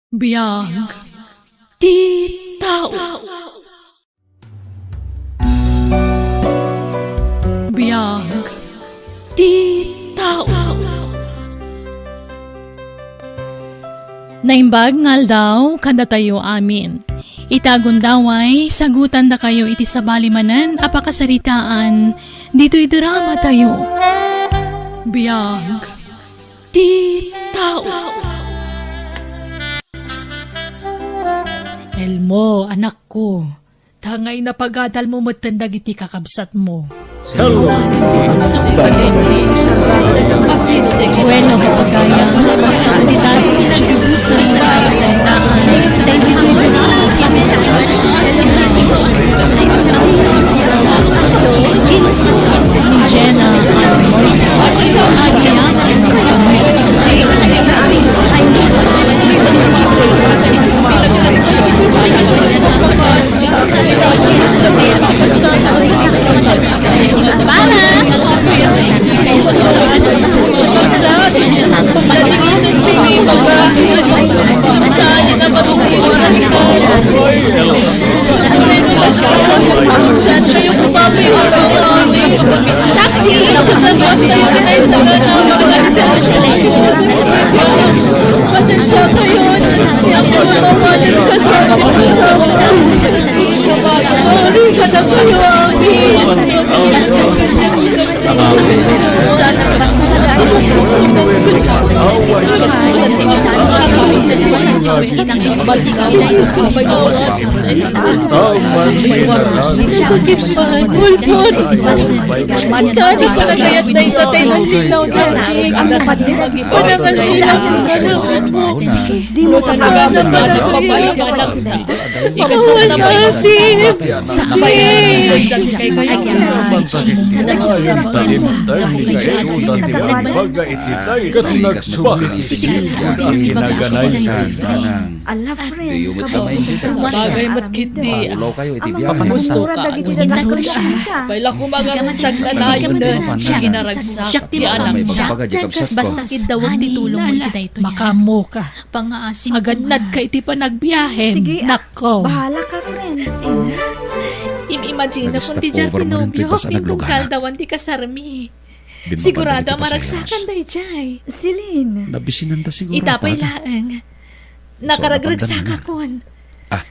Biyag ti tao. Biyag ti tao. Naimbag ngal daw kada tayo amin. Itagon daway, sagutan da kayo iti sabalimanan apakasaritaan, dito'y drama tayo. Biyag ti tao. Elmo, anak ko, tangay na pagadal mo matandag iti kakabsat mo. Hello. Bueno, kagaya, hindi tayo nag-iusan sa kasaysaan. Si Jenna, pasensya kayo. Sorry, kada kayo. Sana sa nagayat na isatay ng lilaw na ang panangalilang bagay matkit di papamusto ka baila ko magagantag na nayo na ginaragsak ti anak siya basta kidawag di tulong mo iti ito makamo ka pangaasim agad ka iti panagbiyahe nako bahala ka, friend. Imagine kung ti Jartinobio itong kaldawan ti kasarmi sigurado maragsakan day jay Celine. Nabisinan ta siguro. itapay laeng nakaragragsaka kon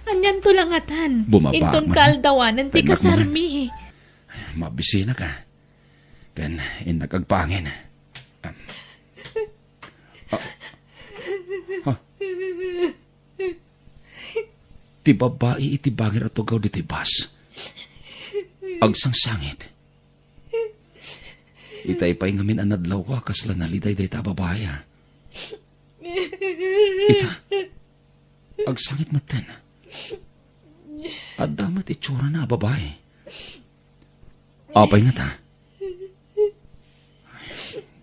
anyan tulangatan Bumaba intong man. kaldawanan ti Tayo kasarmi Mabisina ka. Ken inagagpangin. Ti babae iti bagir at tugaw di ti bas. Agsangsangit. Itay pa'y ngamin anadlaw ko kasla naliday day ta babaya. Ita. Agsangit maten. At damat itsura na babae. Apay nga ta.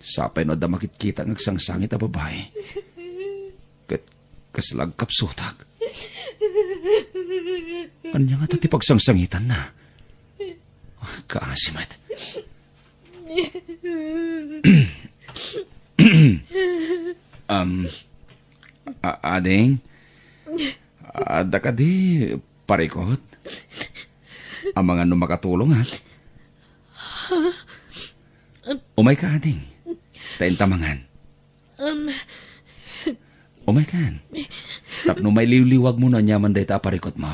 Sapay no da makitkita ng agsangsangit a babae. Kaslag kapsutag. Anya nga ti pagsangsangitan na. Kaasimat. Ading, ada ka di parikot. Ang mga makatulong ha. Umay ka ading. Taintamangan. Umay kan. Tapno may liwliwag mo na nyaman day ta parikot mo.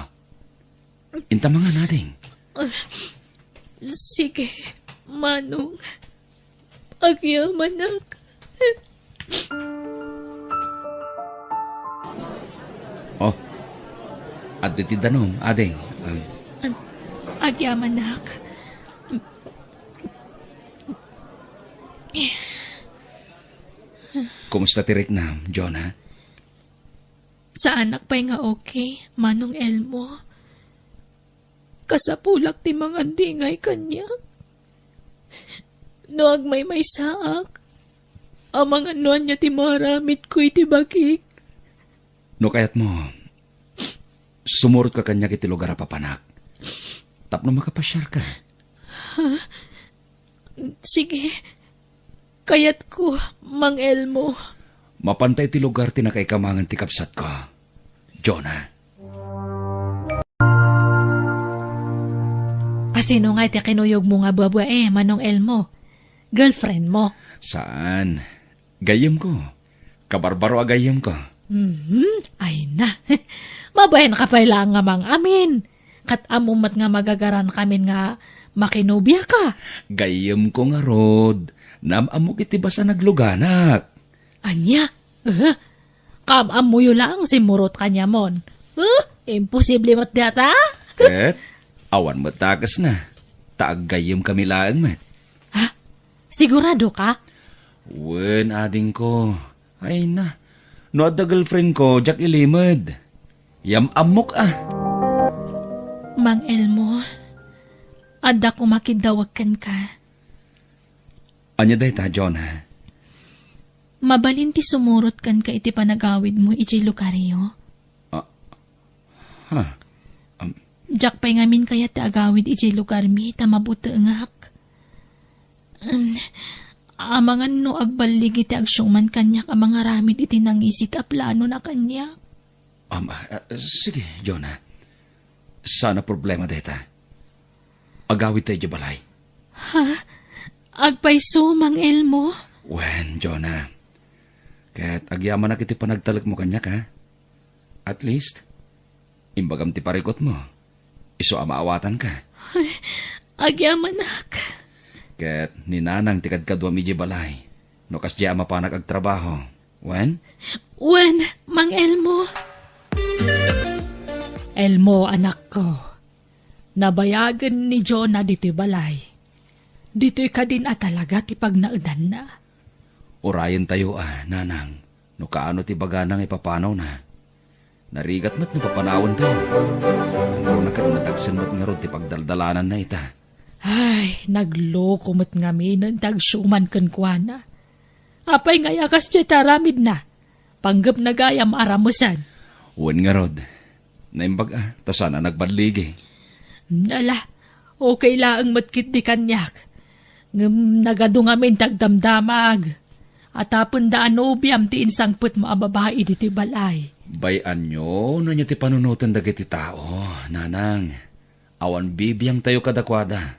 Intamangan ading. sige manong agyamanak Oh, at ti danom ading. agyamanak Kumusta ti Riknam, John ha? sa anak pa'y nga okay manong Elmo kasapulak ti mga dingay kanya no agmay may saak ang mga nuan niya ti maramit ko iti bagik No kayat mo, sumurot ka kanya kiti lugar a papanak. Tapno makapasyar ka. sige kayat ko Mang Elmo Mapantay ti lugar ti nakaikamangan ti kapsat ko. Jonah. Sino nga iti kinuyog mo nga babae, Manong Elmo? Girlfriend mo? Saan? Gayem ko. Kabarbaro agayem ko. Ay na. Mabayan ka pa lang nga mang amin. Kat amumat nga magagaran kami nga makinubya ka. Gayem ko nga, Rod. Namamok iti basa nagluganak. Anya? Kamamuyo lang si Murot kanya mon. Imposible mat data? Ket, awan mo takas na. Taagayem kami laang met. Sigurado ka? Wen, ading ko. Ay na. No adda girlfriend ko, Jack ilimad. Yam amok Mang Elmo, adda ko makidawagkan ka. Anya day ta, Jonah? Mabalin ti sumurot kan ka iti panagawid mo iti lugaryo. Jack pa'y ngamin kaya ti agawid iti lugar mi ta mabuteengak. Amangan no agbalig iti agsyuman kanyak amang aramid iti nangisit a plano na kanyak. Sige, Jonah. Sana problema deta. Agawid tayo balay. Agpaiso, Mang Elmo? Wen, Jonah. Kahit agyaman na kiti panagtalak mo kanyak, ha? At least, imbagam ti parikot mo. Iso amaawatan ka. Agyaman ak. Ket ninanang tikad kadwa mi balay. No kas di ama panag agtrabaho. Wen? Wen, Mang Elmo. Elmo, anak ko. Nabayagan ni Jonah dito'y balay. Dito'y ka din talaga ti pagnaudan na. Urayan tayo nanang. No kaano ti baganang ipapanaw na. Narigat mat no papanawan tayo. Ang nakat natagsan mat nga ron ti pagdaldalanan na ita. Ay, nagloko mo't nga minan tagsyuman kankwana. Apay nga yakas siya taramid na. Panggap na gayam aramusan. Uwan nga rod. Naimbag ta sana nagbadligi. Nala, okay laang matkit di kanyak. Ngam nagado nga min tagdamdamag. At tapon daan obiam ti insangput mo ababae di ti balay. Bayan nyo, na niya ti panunutan dagiti tao, nanang. Awan bibiyang tayo kadakwada.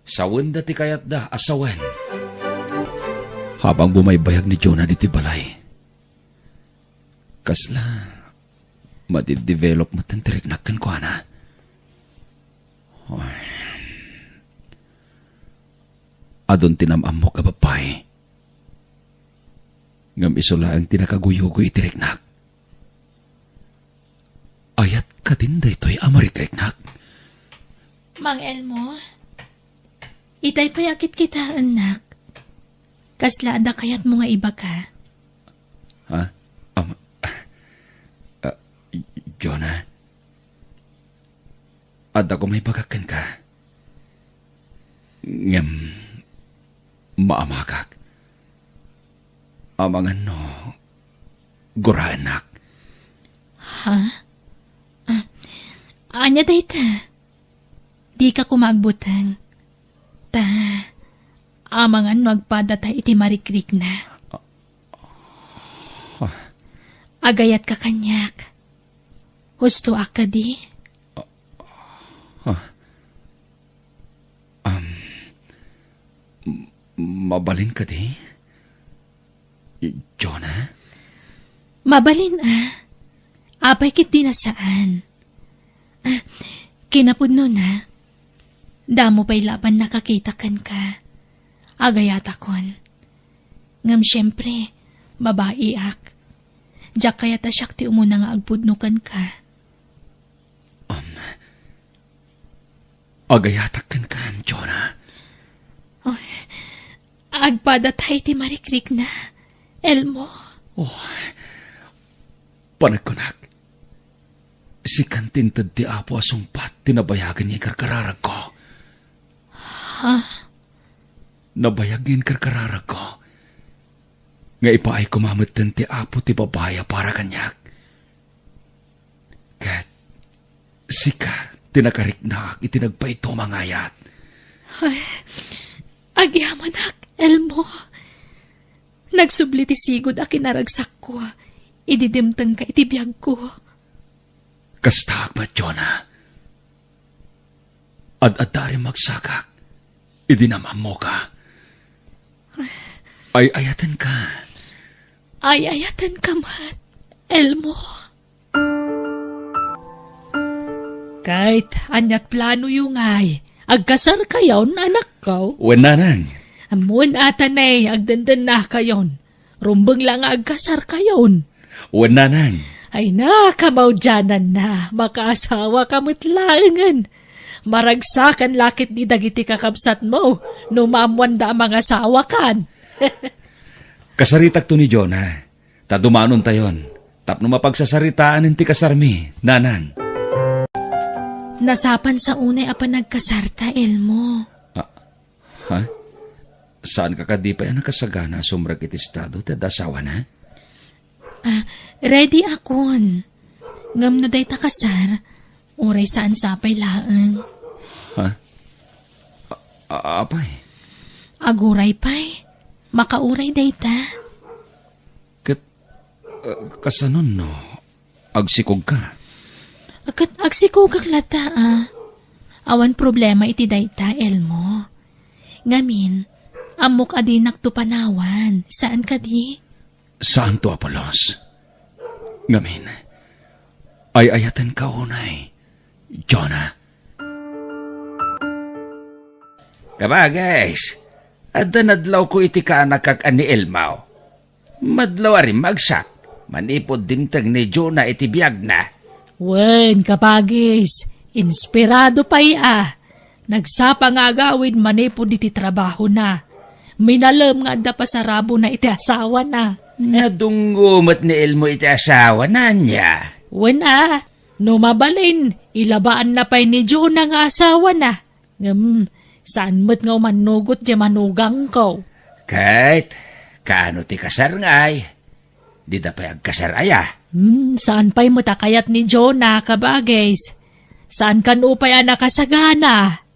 Sawan da ti kayat da, asawan. Habang bumaybayag ni Jonah di ti balay. Kasla, madidevelop mo tantirik nakkan ko na. Adon tinamam mo kababay. Ngam isula ang tinakaguyugoy itiriknak. Ayat ka din da ito'y amaritriknak. Mang Elmo, itay payakit kita, anak. Kasla ada kayat mo nga iba ka. Ha? Jonah, ada ko may bagakan ka. Ngam, maamagak. Amangan no, guraanak. Ha? Anya dayta? Di ka kumagbutang. Amangan magpadatay iti marikrik na. Agayat ka kanyak. Husto ka di? Mabalin ka di? Jonah? Mabalin Apay kit di na saan? Kinapudno na. Damo pa'y laban nakakitakan ka. Agayat akon. Ngam syempre, babae ak. Diyak kaya ta siyak ti umuna nga agpudnukan ka. Agayatakan ka, Jonah. Agpadatay ti marikrik na. Elmo. Panagkunak. Si kantintad ti apo asumpat, tinabayagan niya karkararag ko. Ha? Nabayagin karkararag ko. Nga ipaay kumamatan ti apo ti babaya para kanyak. Kat, sika, tinakariknak, itinagpaito mangayat. Agyamanak, Elmo. Nagsubli ti sigod a kinaragsak ko. Ididimtang ka itibiyag ko. Kasta agmat, Jonah. Ad-adari magsakak. Idinamam mo ka. Ay ayatan ka. Ay ayatan ka mat, Elmo. Kahit anyat plano yung ay, agkasar kayon, anak ko. Wen nanang. Amun atanay, agdandan na kayon. Rumbang lang agkasar kayon. Wen nanang. Ay na, kamawdyanan na, makaasawa kamatlangan. Maragsakan lakit ni dagiti kakabsat mo, numamwanda ang mga asawa kan. Kasaritak to ni Jonah. Tadumanon tayon. Tapno mapagsasaritaan ti kasarmi, nanang. Nasapan sa unay apa nagkasarta, Elmo. Ha? Saan ka kadipay ang nakasagana sumrag iti estado ti dasawa na? Ready akon. Ngam no day takasar, uray saan sapay laeng. Ha? Apay? Aguray pay, makauray day ta. Kasanon no? Agsikog ka? Akat agsikugak lata Awan problema iti dayta, Elmo. Ngamin, amok adi naktupanawan. Saan ka di? Saan to, Apolos? Ngamin, ay ayatan ka unay, Jonah. Kabagais, adda nadlaw ko iti kaanak kag ani Elmaw. Madlaw rin magsak, manipod dimtag ni Jonah iti biyag na. Wen, kapagis, inspirado pa Nagsapa nga agawid manipod iti trabaho na. Minalam nga da pasarabo na iti asawa na. Nadunggumat ni Elmo iti asawa na niya. Wen no mabalin, ilabaan na pa'y ni Jonah nga asawa na. Saan mo't nga manugot di manugang ko? Kahit, kaano ti kasar ngay? Di da pa agkasar aya. Saan pa'y mutakayat ni Jonah, kabagis? Saan kan upay nakasagana?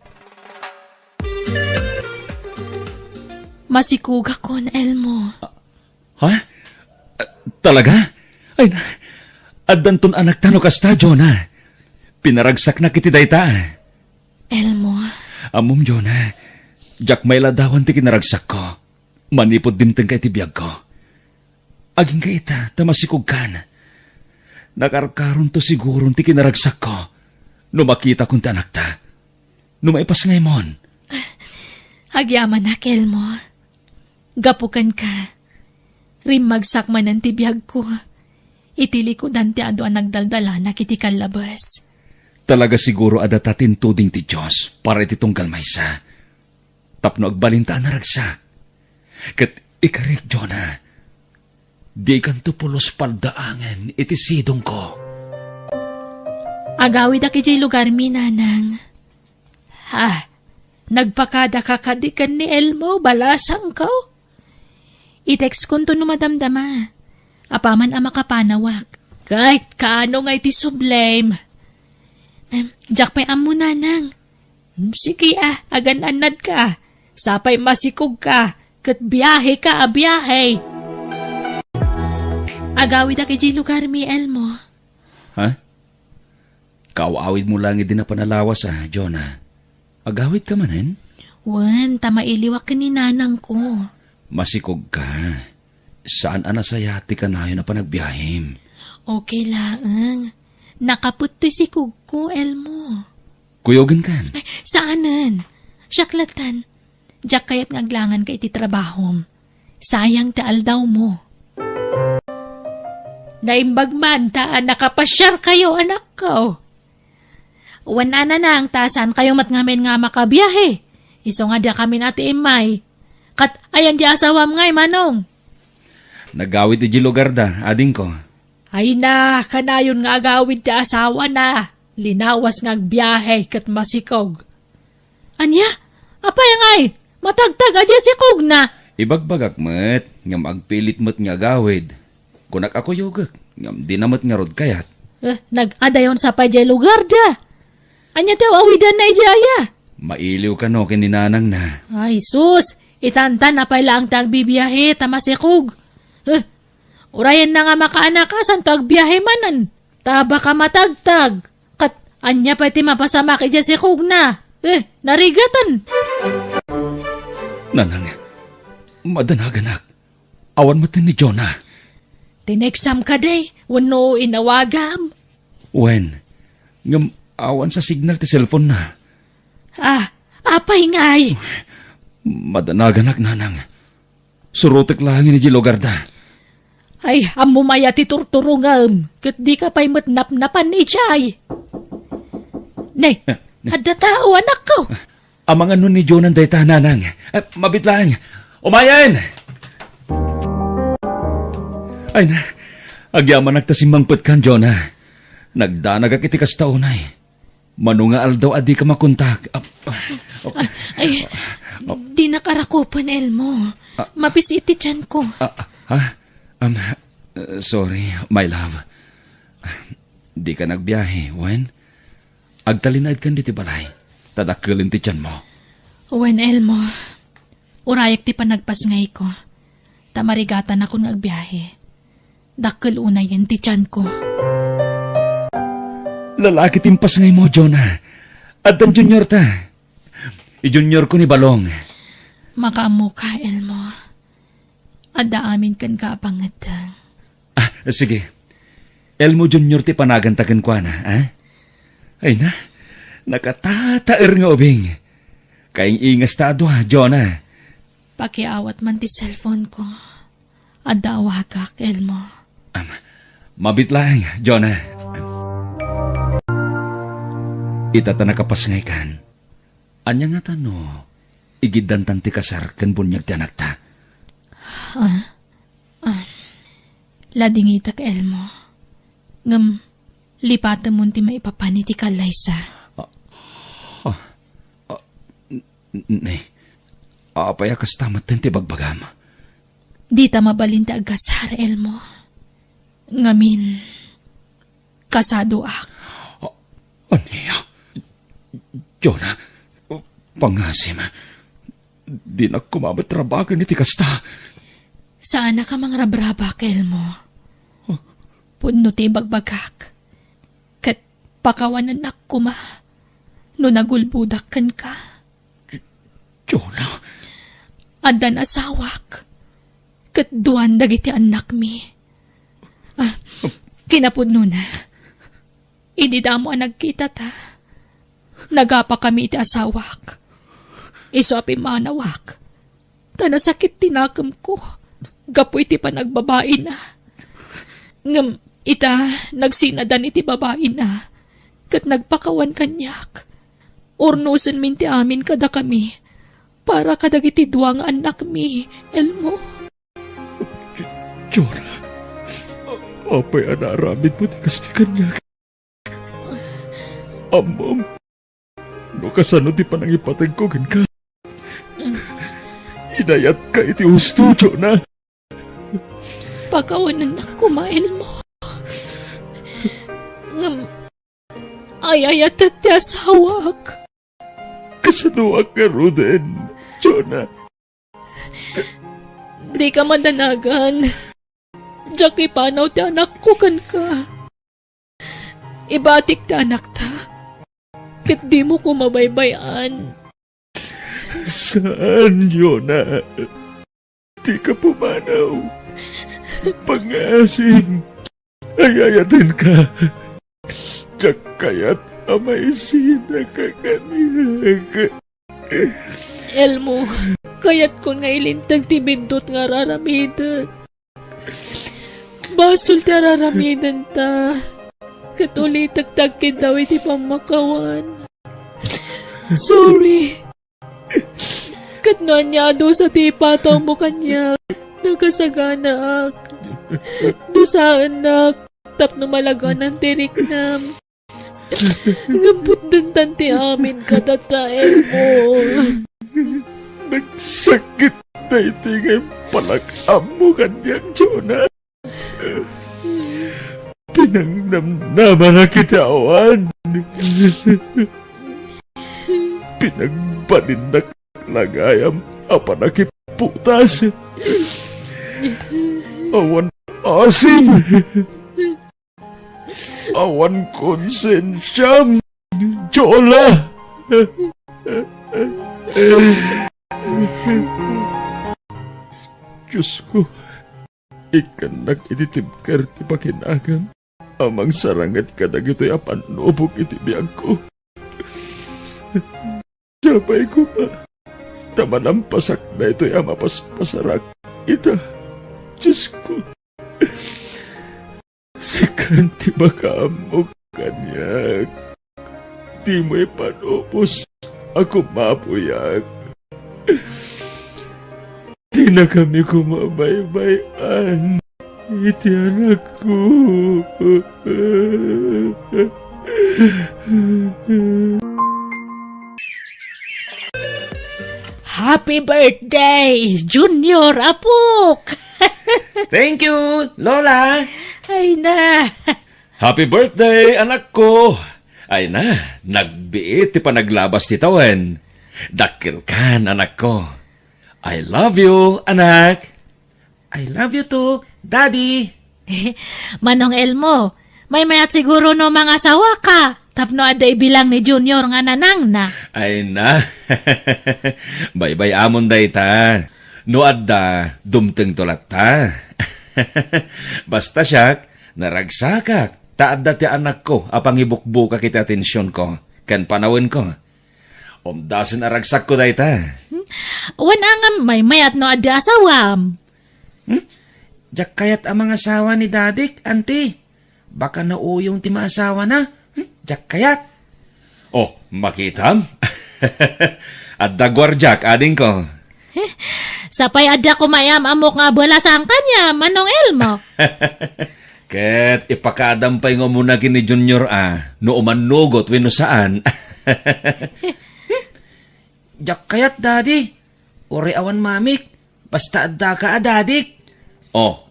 Masikugak kon, Elmo. Ha? Talaga? Ay na, addanton anak tano kasta, Jonah. Pinaragsak na kiti dayta. Elmo. Amom, Jonah. Jak may ladawan ti kinaragsak ko. Manipod dimteng kay ti biyag ko. Aging ka ita, tamasikog kan. Nakarkaron to siguro ti kinaragsak ko. Numakita kong ti anak ta. Numaipas ngay mon. Agyaman na, Elmo. Gapukan ka. Rimagsak man ang tibiyag ko. Itili ko dante ado ang nagdaldala na kiti kalabas. Talaga siguro adatatin tuding ti Diyos para iti tunggal maysa. Tapno agbalinta na ragsak. Kat ikarik, Jonah. Di kanto pulos paldaangan iti sidong ko. Agawid aki jay lugar mi, nanang. Nagpakada kakadikan ni Elmo, balasang ko. I-text ko to numadamdama. Apaman ang makapanawak. Kahit kaano nga iti sublime. Diyak pa'y amo, nanang. Sige agan-anad ka. Sapay masikog ka. Kat biyahe ka, biyahe. Agawid aki jay lugar mi, Elmo. Ha? Kaawawid mo lang din na panalawas, Jonah. Agawid ka manen? Wan, tamailiwak ka ni nanang ko. Masikog ka. Saan anasayati ka na yun na panagbiyahim? Okay laang. Nakaput to si Kugko, Elmo. Kuyogin ka? Ay, saanan? Syaklatan. Diyak kayat ngaglangan ka iti trabahom. Sayang taal daw mo. Naimbag man, nakapasyar kayo, anak ko. Wana na ang tasan kayo matngamin nga makabiyahe. Iso nga dia kami nati imay. Kat ayan di asawam ngay, manong. Nagawid di lugar da, ading ko. Ay na, kanayon nga agawid di asawa na. Linawas nga agbiyahe kat masikog. Anya? Apay ngay? Matagtag adya sikog na. Ibagbagak met, nga magpilit met nga agawid. Kunak ako yugak, ngam di namat nga rod kayat. Nag-adayon sa pa di lugar da. Anya tayo awidan na ijaya. Mailiw ka no kininanang na. Ay sus, itanta na pala ang tagbibiyahe tamasikog. Urayan na nga makaanakasan tagbiyahe manan. Taba ka matagtag. Kat anya pa iti mapasama kay si Kugna. Narigatan. Nanang, madanaganak. Awan mo tin ni Jonah. Tineksam ka day. Wano inawagam. Wen, ngam awan sa signal ti cellphone na. Apay ngay. Madanaganak, nanang. Surutik lang ni lugar da. Ay, amumaya ti turturungam. Kat di ka pa'y matnap-napan ni Chay. Nay, hadda tao anak ko. Amang ano ni Jonah day nanang. Mabit lang. Umayan! Ay na, agyaman nagtasimbangput kan, Jonah. Nagdanag ak iti kastaunay. Manunga aldaw adi ka makontak. Ay, di nakarakupan, Elmo. Mapis iti tiyan ko. Sorry, my love. Di ka nagbiyahe, Wen. Agtalinaid kan di ti balay. Tadakkelin ti tiyan mo. Wen, Elmo. Urayak ti panagpasngay ko. Tamarigatan ako nagbiyahe. Dakkel unay yan ti tiyan ko. Lalaki timpas ngay mo, Jonah. At ang junior ta. I-junior ko ni Balong. Makaamu ka, Elmo. Adda amin kan kapangatang. Sige. Elmo Junior ti panagantagan ko na, ha? Ay na, nakatataer nga ubing. Kaing ingas ta ado, ha, Jonah. Pakiawat man ti cellphone ko. Adda awagak, Elmo. Mabit lang, Jonah. Itata nakapasngay kan. Anya nga tano, igidan tanti kasar kan bunyag ti anak ta. Ladingita ka, Elmo. Ngam, lipatan mo ti maipapani ti kalaysa. Nay, apaya kas tamat ti bagbagam. Di ta mabalin ti agasar, Elmo. Ngamin, kasado ak. Aniya? Jonah, pangasim. Di na kumabatrabagan iti kasta. Saan na ka mang rabraba, Elmo? Puno ti bagbagak. Kat pakawanan na kuma. No nagulbudakan ka. Jonah? Adan asawak. Kat duan dagiti anak mi. Kinapudno na. Idi damo ang nagkita ta. Nagapa kami iti asawak. Iso api manawak. Tanasakit tinakam ko. Gapo iti pa nagbabae na. Ngam ita nagsinadan iti babae na. Kat nagpakawan kanyak. Urnusan min ti amin kada kami. Para kadag iti duwang anak mi, Elmo. Jonah, apay anaramid mo ti kasti kanyak. Amam, no kasano ti panangipatag ko ka. Inayat ka iti husto, Jonah. Pagkawanan na kumail mo. Ngam, ayayat at ti asawak. Kasanuak ka, Ruden, Jonah. Di ka madanagan. Diyak ipanaw ti anak ko kan ka. Ibatik ti anak ta. Kat di mo ko mabaybayan. Saan, Jonah? Di ka pumanaw. Pangasim. Ayayatin ka. Diyak kaya't amay sina ka kaniyag. Elmo, kayat ko nga ilintag ti bindot nga raramidan. Basol ti raramidan ta. Katuli tagtagkid daw iti pamakawan. Sorry. Katnanyado sa tipataw mo kanya. Nagkasagana ak. Dusaan nak. Tapno malaga ng tiriknam. Ngambot din tanti amin kadata, Elmo. Nagsakit na itingin palakam mo kanyang, Jonah. Pinangnamnaman na kitawan. Pinagpanindak lagayam apanakiputas. Awan asim. Awan konsensyang Jola. Diyos ko, ikan nag-ititibkar ti pakinagan. Amang sarangat ka na gito'y apanubog iti biyag ko. Sabay ko pa. Tamanampasak na ito'y amapaspasarak. Ita, Diyos ko. Sikan ti makaamog kanyak. Di mo'y panupos ako mapuyag. Di na kami kumabaybayan. Iti anak ko. Happy birthday, Junior Apuk! Thank you, Lola. Ay na! Happy birthday, anak ko. Ay na, nagbiit ti panaglabas ti tawen. Dakil kan, anak ko. I love you, anak. I love you too, Daddy. Manong Elmo, may mayat siguro no mga asawa ka. Tapno aday bilang ni Junior nga nanang na. Ay na. Bye-bye amon day ta. No adda, dumteng tulat ta. Basta siyak, naragsakak. Taadda ti anak ko, apang ibukbuka kita atensyon ko. Kan panawin ko. Omdasin aragsak ko day ta. Wan ang may mayat no adda asawam. Diyak kayat ang mga asawa ni Dadik, auntie. Baka nauyong ti maasawa na. Diyak kayat. Oh, makitam. Adda gwarjak, ading ko. Sapay adda kumayam amok nga bola sang kanya, Manong Elmo. Ket ipakadampay nga muna kini Junior no umanugot wenno saan. Diyak kayat, Daddy. Uri awan mamik. Basta adda ka, Dadik. Oh,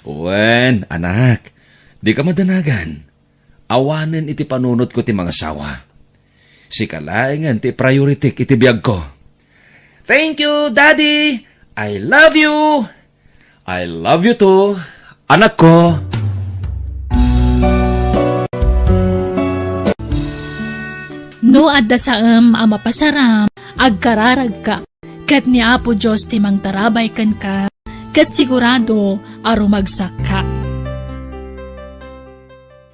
wen, anak, di ka madanagan. Awanen iti panunot ko ti mga sawa. Si kalaingan ti priority iti biyag ko. Thank you, Daddy. I love you. I love you too, anak ko. No adda saam ama pasaram, agkararag ka. Kat ni Apo Diyos timang tarabay kan ka. Kat sigurado arumagsak ka.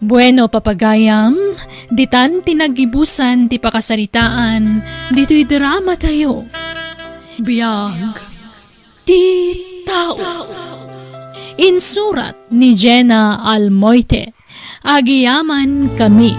Bueno, papagayam, ditan tinagibusan ti pakasaritaan, dito'y drama tayo. Biyag, ti tao. Insurat ni Jenna Almoite, agiyaman kami.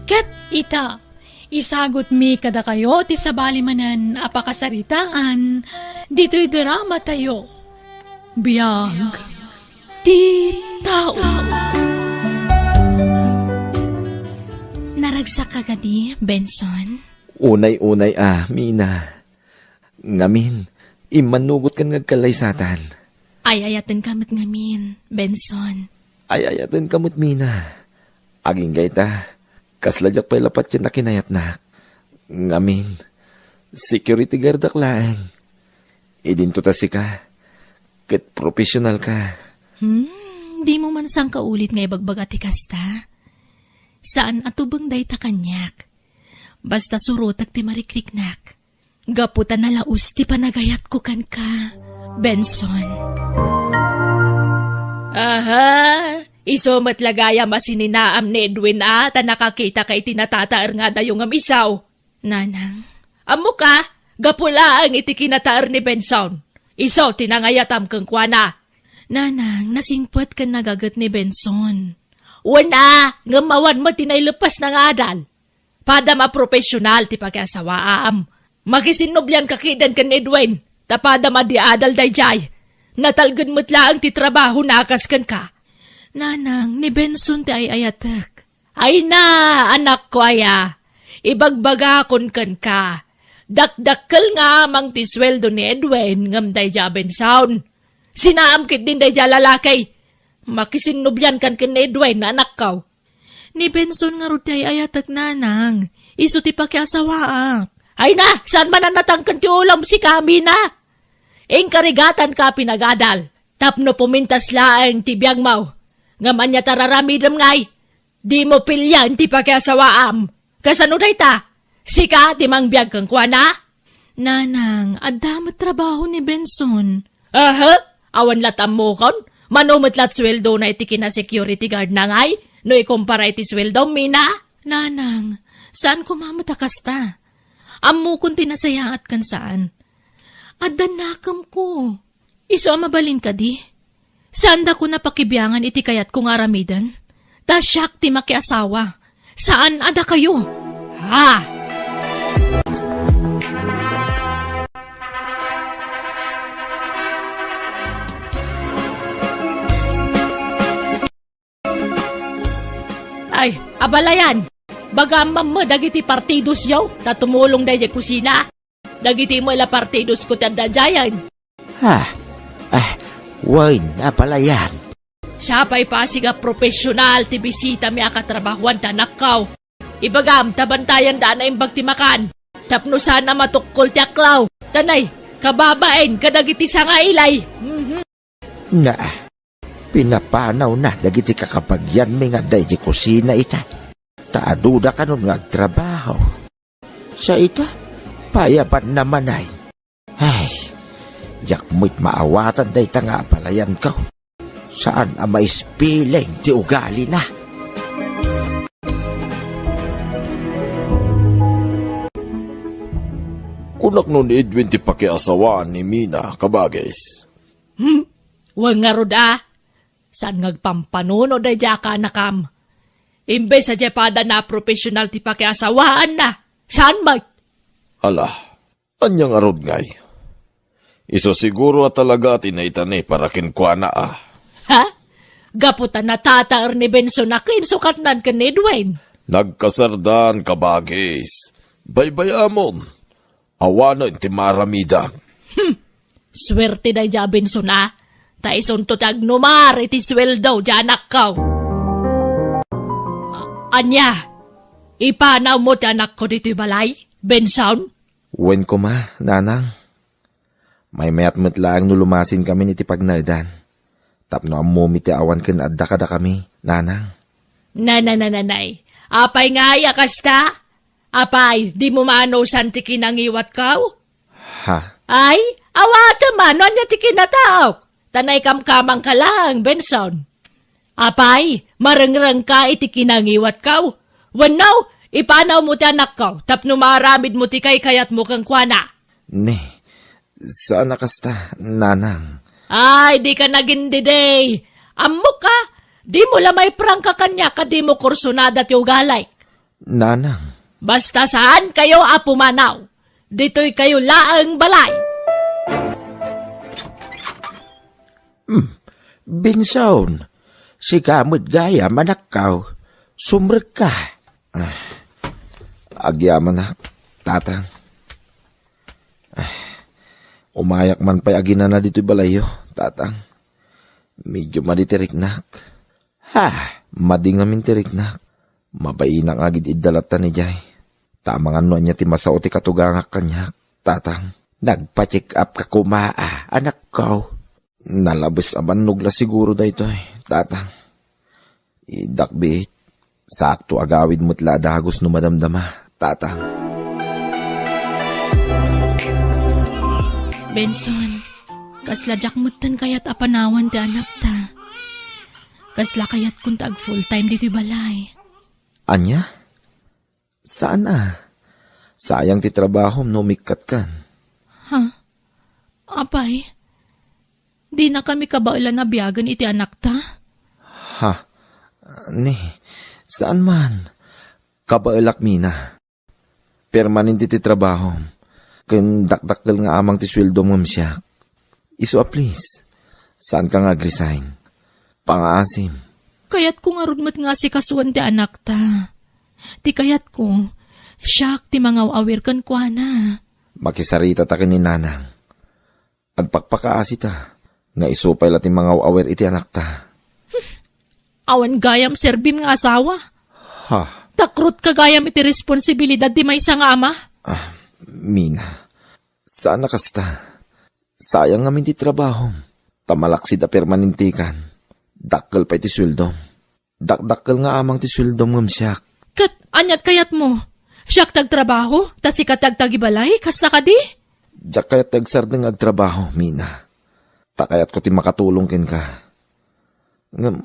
Ket ita, isagot mi kada kayo ti sabalimanan apakasaritaan, dito'y drama tayo. Biyag, ti tao. Naragsak ka gadi, Benson? Unay-unay Mina. Ngamin, imanugot kan ngagkalaysatan. Ayayatan kamot ngamin, Benson. Ayayatan kamot, Mina. Aging gayta. Kasladyak pa'y lapat yan na kinayatnak. Ngamin, security guard aklaan. Idinto ta si ka. Ket professional ka. Di mo man sang kaulit nga ibagbaga ti kasta. Saan atubang day ta kanyak? Basta surotag ti marikriknak. Gaputan na laus ti panagayat ko kan ka, Benson. Aha! Iso matlagaya masininaam ni Edwin ta nakakita kay tinatataar nga dayong amisaw. Nanang, amo ka, gapula ang iti kinataar ni Benson. Iso tinangayatam kang kwana. Nanang, nasingpot ka nagagat ni Benson. Wana, ngamawan mo tinaylupas ng adal. Pada ma-professional ti pag-asawaam. Makisinubyan kakidan kan Edwin. Tapada madiadal dayjay. Natalgad mo't laang ti trabaho nakas kan ka. Nanang, ni Benson ti ay ayatek. Ay na, anak ko aya. Ibagbaga kon kan ka. Dakdakkel nga mang ti sweldo ni Edwin ngam dayja Benson. Sinaamkit din dayja lalakay. Makisinubyan kan ken Edwin na anak kaw. Ni Benson nga ruti ay ayatek nanang. Iso ti pakiasawaak. Ay na, saan man na natangkan ti ulam si kami na? Ing karigatan ka pinagadal. Tapno pumintas laang ti biyag mo. Ngaman niya tararamidam ngay. Di mo pilyan ti pakiasawaam. Kasano day ta? Sika ti mang biyag kang kwa na? Nanang, adamot trabaho ni Benson. Aha, awan latam mo kon. Manumot lat sweldo na iti kina security guard na ngay. No ikumpara iti sweldo, mina? Nanang, saan kumamatakas ta? Ammo kung tinasayaat kan saan. Adan nakam ko. Iso mabalin ka di. Saan da ko napakibiyangan iti kayat kong aramidan? Ta siyak ti makiasawa. Saan ada kayo? Ha! Ay, abalayan. Bagamam mo dagiti partidos yaw, tatumulong day kusina. Dagiti mo ila partidos ko tanda jayan. Wine, apalayan. Siya pa'y pasiga profesional ti bisita mi akatrabahuan ta nakaw. Ibagam, tabantayan da na imbag ti makan. Tapno sana matukol ti aklaw. Tanay, kababaen, kadagiti sanga ilay. Na, pinapanaw na dagiti kakapagyan mi nga day di kusina ita. Taaduda ka nun nga agtrabaho. Sa ita, payapan naman ay. Ay, yak mo't maawatan day ta nga apalayan ko. Saan ang may spilling ti ugali na? Kunak nun Edwin ti pakiasawaan ni Mina, kabagis. Wang nga ruda. Saan ngagpampanuno day jaka nakam. Imbes sa jepada na profesional ti pakiasawaan na. Saan mag? Ala, anyang arod ngay. Iso siguro at talaga tinaytani para kinkwana ah. Ha? Gaputan na tataar ni Benson na kinsukatnan ka ni Edwin. Nagkasardan, kabagis. Baybayamon. Awanon ti maramida. Swerte day ja Benson na. Taison to tagnumar iti sweldo janak kaw. Anya, ipanaw mo ti anak ko dito balay, Benson? Wen ko ma, nanang. May mayat-mat lang nulumasin kami ni ti pagnaldan. Tapno ang mumiti awan ken adda kada kami, nanang. Nanay. Apay nga yakas ta? Apay, di mo maanosan ti kinangiwat kaw? Ha? Ay, awata man, anya ti kinataok. Tanay kamkamang ka lang, Benson. Apay, marangrang ka iti kinangiwat kaw. Wanaw, ipanaw mo ti anak kaw, tapno maramid mo ti kayat mo kang kwana. Ne, saan nakasta, nanang? Ay, di ka nagindi day. Ammo ka, di mo lamay prangka kanya ka di mo kursunada ti ugalay. Nanang, Basta saan kayo apumanaw, dito'y kayo laang balay. Benson, si kamot gaya manakaw, sumrek ka. Agyaman na, tatang. Umayak man pa'y agina na dito'y balayo, tatang. Medyo maditiriknak. Madingamin tiriknak. Mabainang agid idalatan ni Jay. Tamang ano niya ti masao ti katugangak kanyak, tatang. Nagpa-check up ka kumaa, anak ko. Nalabas aman nugla siguro da ito tatang. Idakbit, sakto agawid mo't ladagos no madamdama, tatang. Benson, kasla jakmutan kayat apanawan ti anak ta. Kasla kayat kun tag full time dito'y balay. Anya? Saan na? Sayang ti trabaho no mikat kan. Apay, di na kami kabailan na biyagan iti anak ta? Ne, saan man? Kabailak mina. Permanente ti trabaho. Kun dakdakkel nga amang ti sweldo mo siya. Iso please. Saan ka nga resign? Pangaasim. Kayat ko nga rudmat nga si kasuan ti anak ta. Ti kayat ko, siyak ti mga awir kan kwa na. Makisarita ta ni nanang. Agpakpakaasi ta. Nga isupay lati mga awir iti anak ta. Awan gayam serbim nga asawa. Takrut ka gayam iti responsibilidad di may isang ama. Mina, sana kasta. Sayang ngamin ti trabaho. Tamalaksid a permanentikan. Dakkel pa iti sweldo. Dakdakkel nga amang ti sweldo ngam siyak. Kat, anyat kayat mo. Siyak tagtrabaho, tas ikatagtagibalay, kas na ka di? Diyak kayat tagsardeng agtrabaho, Mina. Takayat ko ti makatulong ken ka. Ngam,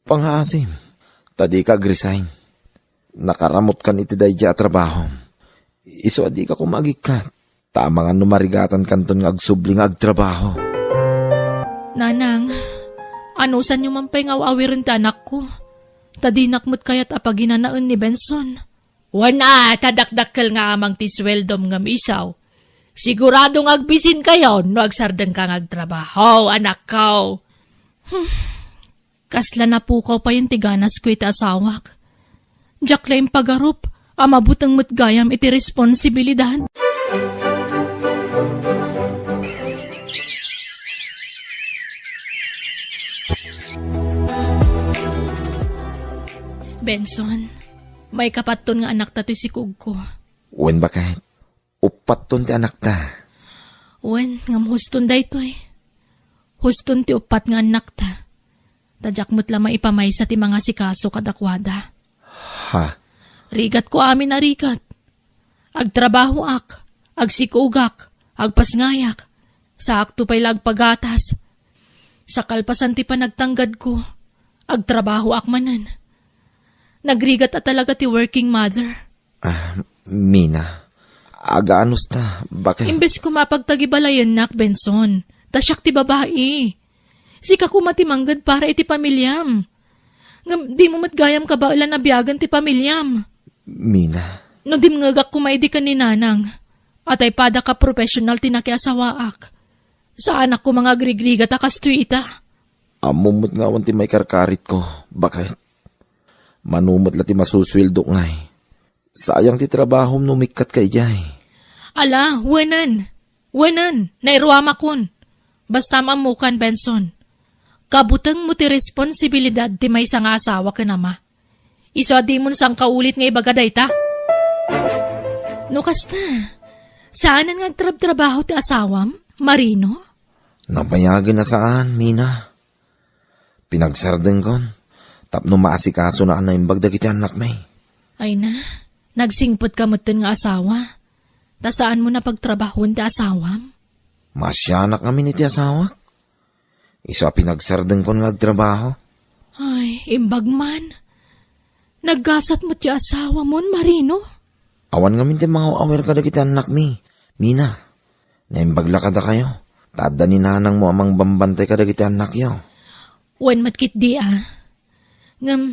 panghasim. Tadi ka resign. Nakaramot kan iti dayja trabaho. Iso adi ka kumagikat. Tama nga numarigatan kanton nga agsubling agtrabaho. Nanang, ano san yung mampay nga awirin ti anak ko? Tadinakmot kayat apaginanaan ni Benson. Wana, tadakdakkel nga amang ti sweldom ngam isaw. Siguradong agbisin kayo no agsardan kang agtrabaho, anak ko. Kasla na pukaw pa yung tiganas ko iti asawak. Diyak lang pagarup, amabutang matgayam iti responsibilidad. Benson, may kapaton nga anak tato si Kugko. Wen ba kahit upat ton ti anak ta? Wen, ngam huston da ito eh. Huston ti upat nga anak ta. Tadyak mo't lamang ipamay sa ti mga sikaso kadakwada. Ha? Rigat ko amin na rigat. Agtrabaho ak, agsikugak, agpasngayak. Sa akto pa'y lagpagatas. Sa kalpasan ti panagtanggad ko, agtrabaho ak manan. Nagrigat at talaga ti working mother. Mina, agaanos ta, bakit? Imbes ko mapagtagibalayan nak, Benson. Tasyak ti babae. Sika ko matimanggad para iti pamilyam. Di mo matgayam ka ba ulan na biyagan ti pamilyam? Mina. No dimngagak ko maidi ka ni nanang. At ay pada ka professional tinakiasawaak. Sa anak ko mga grigrigat akas tuita. Amumot nga wanti may karkarit ko, bakit? Manumot lati masusweldo ngay. Sayang ti trabaho numikat kay jay. Ala, wenan. Wenan, nairuama kun. Basta mamukan, Benson. Kabutang mo ti responsibilidad ti may sang asawa ka nama. Iso di mo sang kaulit nga ibagaday ta. No kasta, saanan nga agtrab-trabaho ti asawam, Marino? Napayagan na saan, Mina? Pinagsardeng kon. Tapno maasikaso na anay bagdag iti anak may. Ay na, nagsingpot ka mo't nga asawa. Ta saan mo na pagtrabahon ti asawam? Masyanak kami ni ti asawak. Isa pinagsardeng kon nga agtrabaho. Ay, imbag man. Naggasat mo ti asawa mo, Marino? Awan nga minti mga awer ka dagiti anak mi. Mina, naimbagla ka da kayo. Tada ni nanang mo amang bambantay ka dagiti anak yo. Wen matkit di Ngam,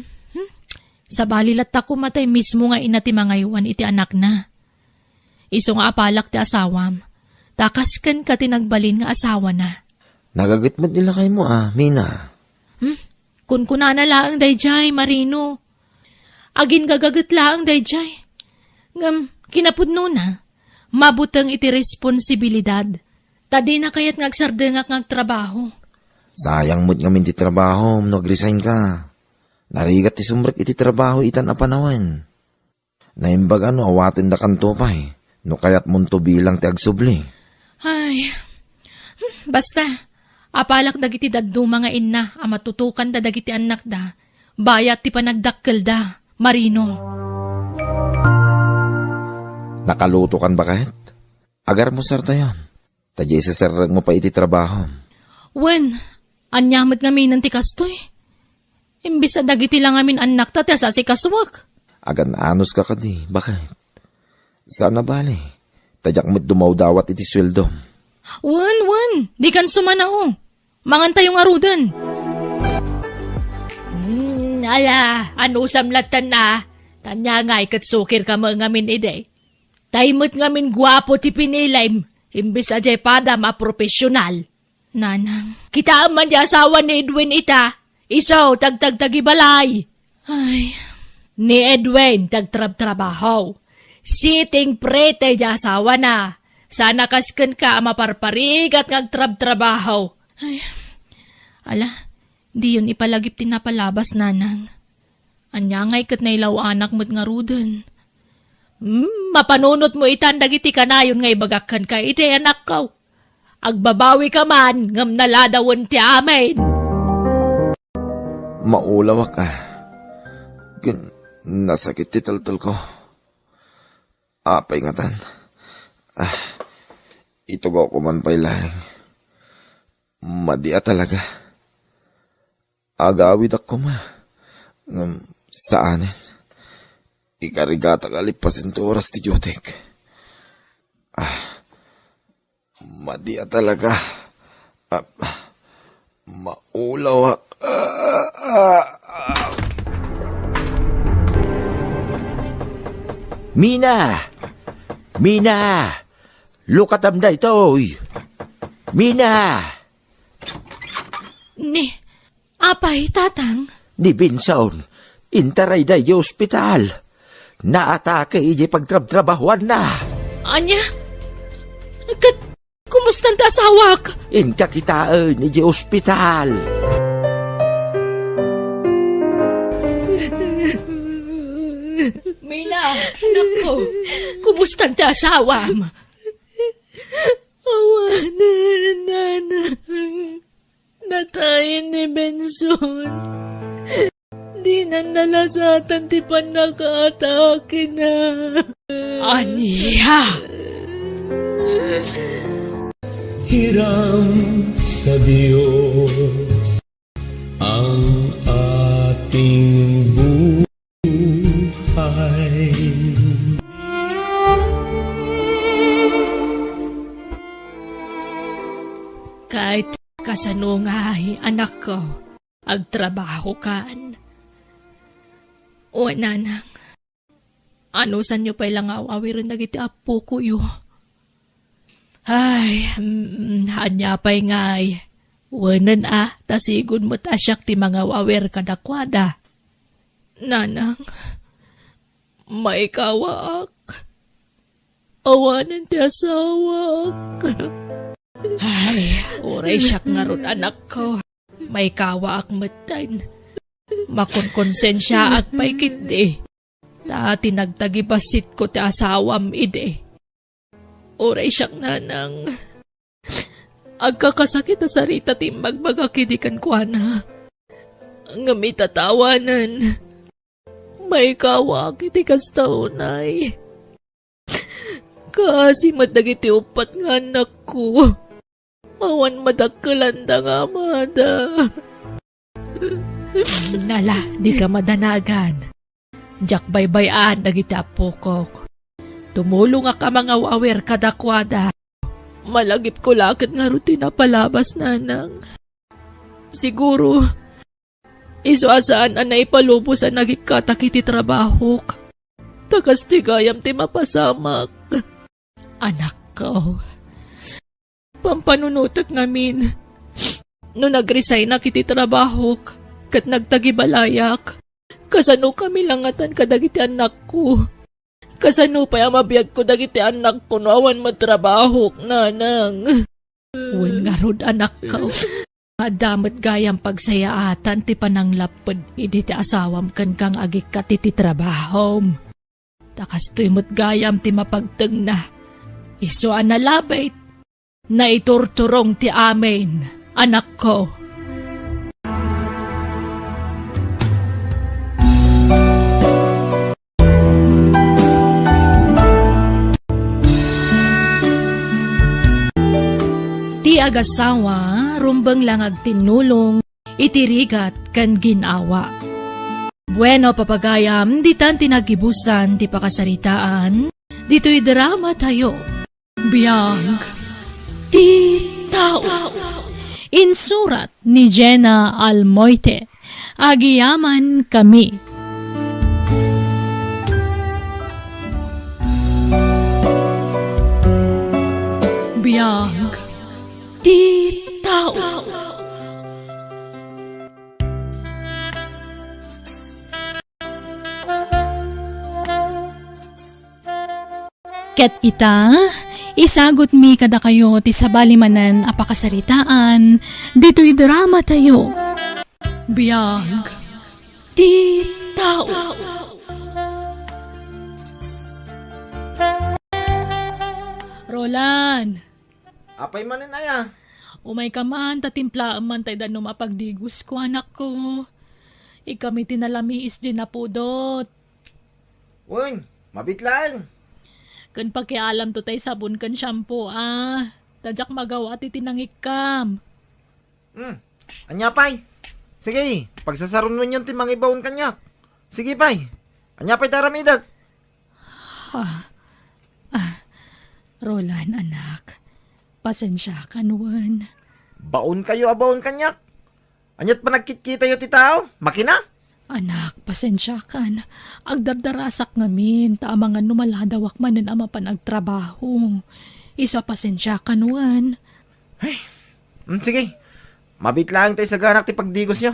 sa balilat ako matay mismo nga ina ti mga iwan iti anak na. Iso nga apalak ti asawam. Takaskan ka tinagbalin nga asawa na. Nagagitmat nila kay mo Mina. Kun kunana laang dayjay, Marino. Agin gagagat laang dayjay. Ngam, kinapudno na. Mabutang iti responsibilidad. Tadi na kayat ngagsardengak ngagtrabaho. Sayang mo't nga minti trabaho, nag-resign ka. Narigat ti sumrek iti trabaho itan apanawan. Naimbag awatin da kanto pa no kayat munto bilang ti agsubli. Ay, basta, apalak dagiti daddo mga inna, matutukan da dagiti anak da, bayat ti panagdakkel da, Marino. Nakaluto kan ba kahit? Agar mo sarta yon. Tadya sa sarang mo pa iti trabaho. Wen, anyamot nga minan ti kastoy. Imbis sa dagiti lang amin anak ta sa si kaswak. Agan anos ka kadi, bakit? Sana bali, tadyak mo't dumawdawat iti sweldo. Wen, di kan sumanao. Mangantay yung arudan. Ala, ano samlatan na? Tanya nga ikat sukir ka mga ngamin ide. Taimot ngamin guwapo ti pinilaym. Imbis ajay pada ma-profesyonal. Nanang, kita man di asawa ni Edwin ita. Isaw, tagtagtagibalay. Ay, ni Edwin, tagtrab-trabaho. Siting prete di asawa na. Sana kasken ka maparparigat ngagtrab-trabaho. Ay, ala, di yun ipalagip tinapalabas, nanang. Anya nga'y kat nailaw anak mo't nga ruden. Mapanunot mo itan dagiti kanayon nga ibagakan ka iti anak ko. Agbabawi ka man, ngam naladawon ti amin. Maulawa ka. Nasakit ti taltal ko. Apay nga tan. Itugaw ko man pa'y lang. Madia talaga. Agawid ako ma. Saanin? Ikarigata kalipasin to oras ti Jotek. Madia talaga. Maulaw. Mina! Mina! Lukatam da ito. Mina! Ni, apay, tatang? Ni Binsaon, intaray da yung ospital. Naatake iji pagtrab-trabahuan na. Anya? Kumusta ang tasawak? Inkakitaan iji ospital. Mina, nako, kumusta ang tasawam? Awanan, nanang. Natayin ni Benson. Di na nalasatan ti panakaatake na. Aniya! Hiram sa Diyos ang ating buhay. Kahit kasanungay, anak ko, agtrabaho kan. O nanang, ano san nyo pa'y lang awawirin nagiti apo ko yo? Ay, hanya pa'y ngay. Wanan tasigon mo tasyak ti mga wawer kadakwada. Nanang, may kawaak. Awanan ti asawak. Ay, oray siyak nga ron anak ko. May kawaak matan. Makonkonsensya ak pa'y kiti. Dati nagtagibasit ko ti asawam ide. Oray siyak nanang. Agkakasakit na sarita timbag magakidikan ko na. Ngamit tatawanan. May kawak iti kastaunay. Kasi madagiti upat nga anak ko. Awan madagkalanda nga amada. Nala, di ka madanagan. Diyak baybayan dagiti apo ko. Tumulong ka mga wawer kadakwada. Malagip ko lakit nga rutina palabas nanang. Siguro, isuasaan na ipalubos ang nagikatakiti trabaho. Takas tigayam ti mapasamak. Anak ko, pampanunutot ngamin. No nag-resign na kiti trabaho, kat nagtagibalayak, kasano kami langatan kadagiti anak ko. Kasano pa yung mabiyag ko dagiti anak ko no awan matrabaho, nanang. Uwan nga rod anak ko. Madamat gayang pagsayaatan ti pananglapod idi ti asawam kan kang agik ka ti trabaho. Takas to'y mo't gayam ti mapagtag na. Iso analabait na iturturong ti amin, anak ko. Ti agasawa, rumbang lang agtinulong, itirigat kan ginawa. Bueno papagayam, ditan tinagibusan, ti pakasaritaan, dito'y drama tayo. Biyag, ti tao. Insurat ni Jenna Almoite, agiyaman kami. Biyag, ti tao. Ket ita, isagot mi kada kayo ti sabalimanan apakasaritaan, dito'y drama tayo. Biyag, ti tao. Roland, Apay manin aya. umay ka man, tatimplaan man tayo no mapagdigos ko, anak ko. Ikami tinalamiis din na pudot. Uy, mabit lang. Kan pakialam to tay sabon kan shampoo, Tadyak magawa ti tinangikam. Anya pay. Sige, pagsasaron mo yun timang ibawon kanyak. Sige pay. Anya pay taramidag. Roland, anak. Pasensya ka nuwan. Baon kayo abawon kanyak. Anyat pa nagkit-kita yo ti tao? Makina? Anak, pasensya kan. Agdardarasak ngamin, tama nga numaladawak manin ama pa nagtrabaho. Isa pasensya ka nuwan. Sige. Mabit lang tayo sa ganak ti pagdigos nyo.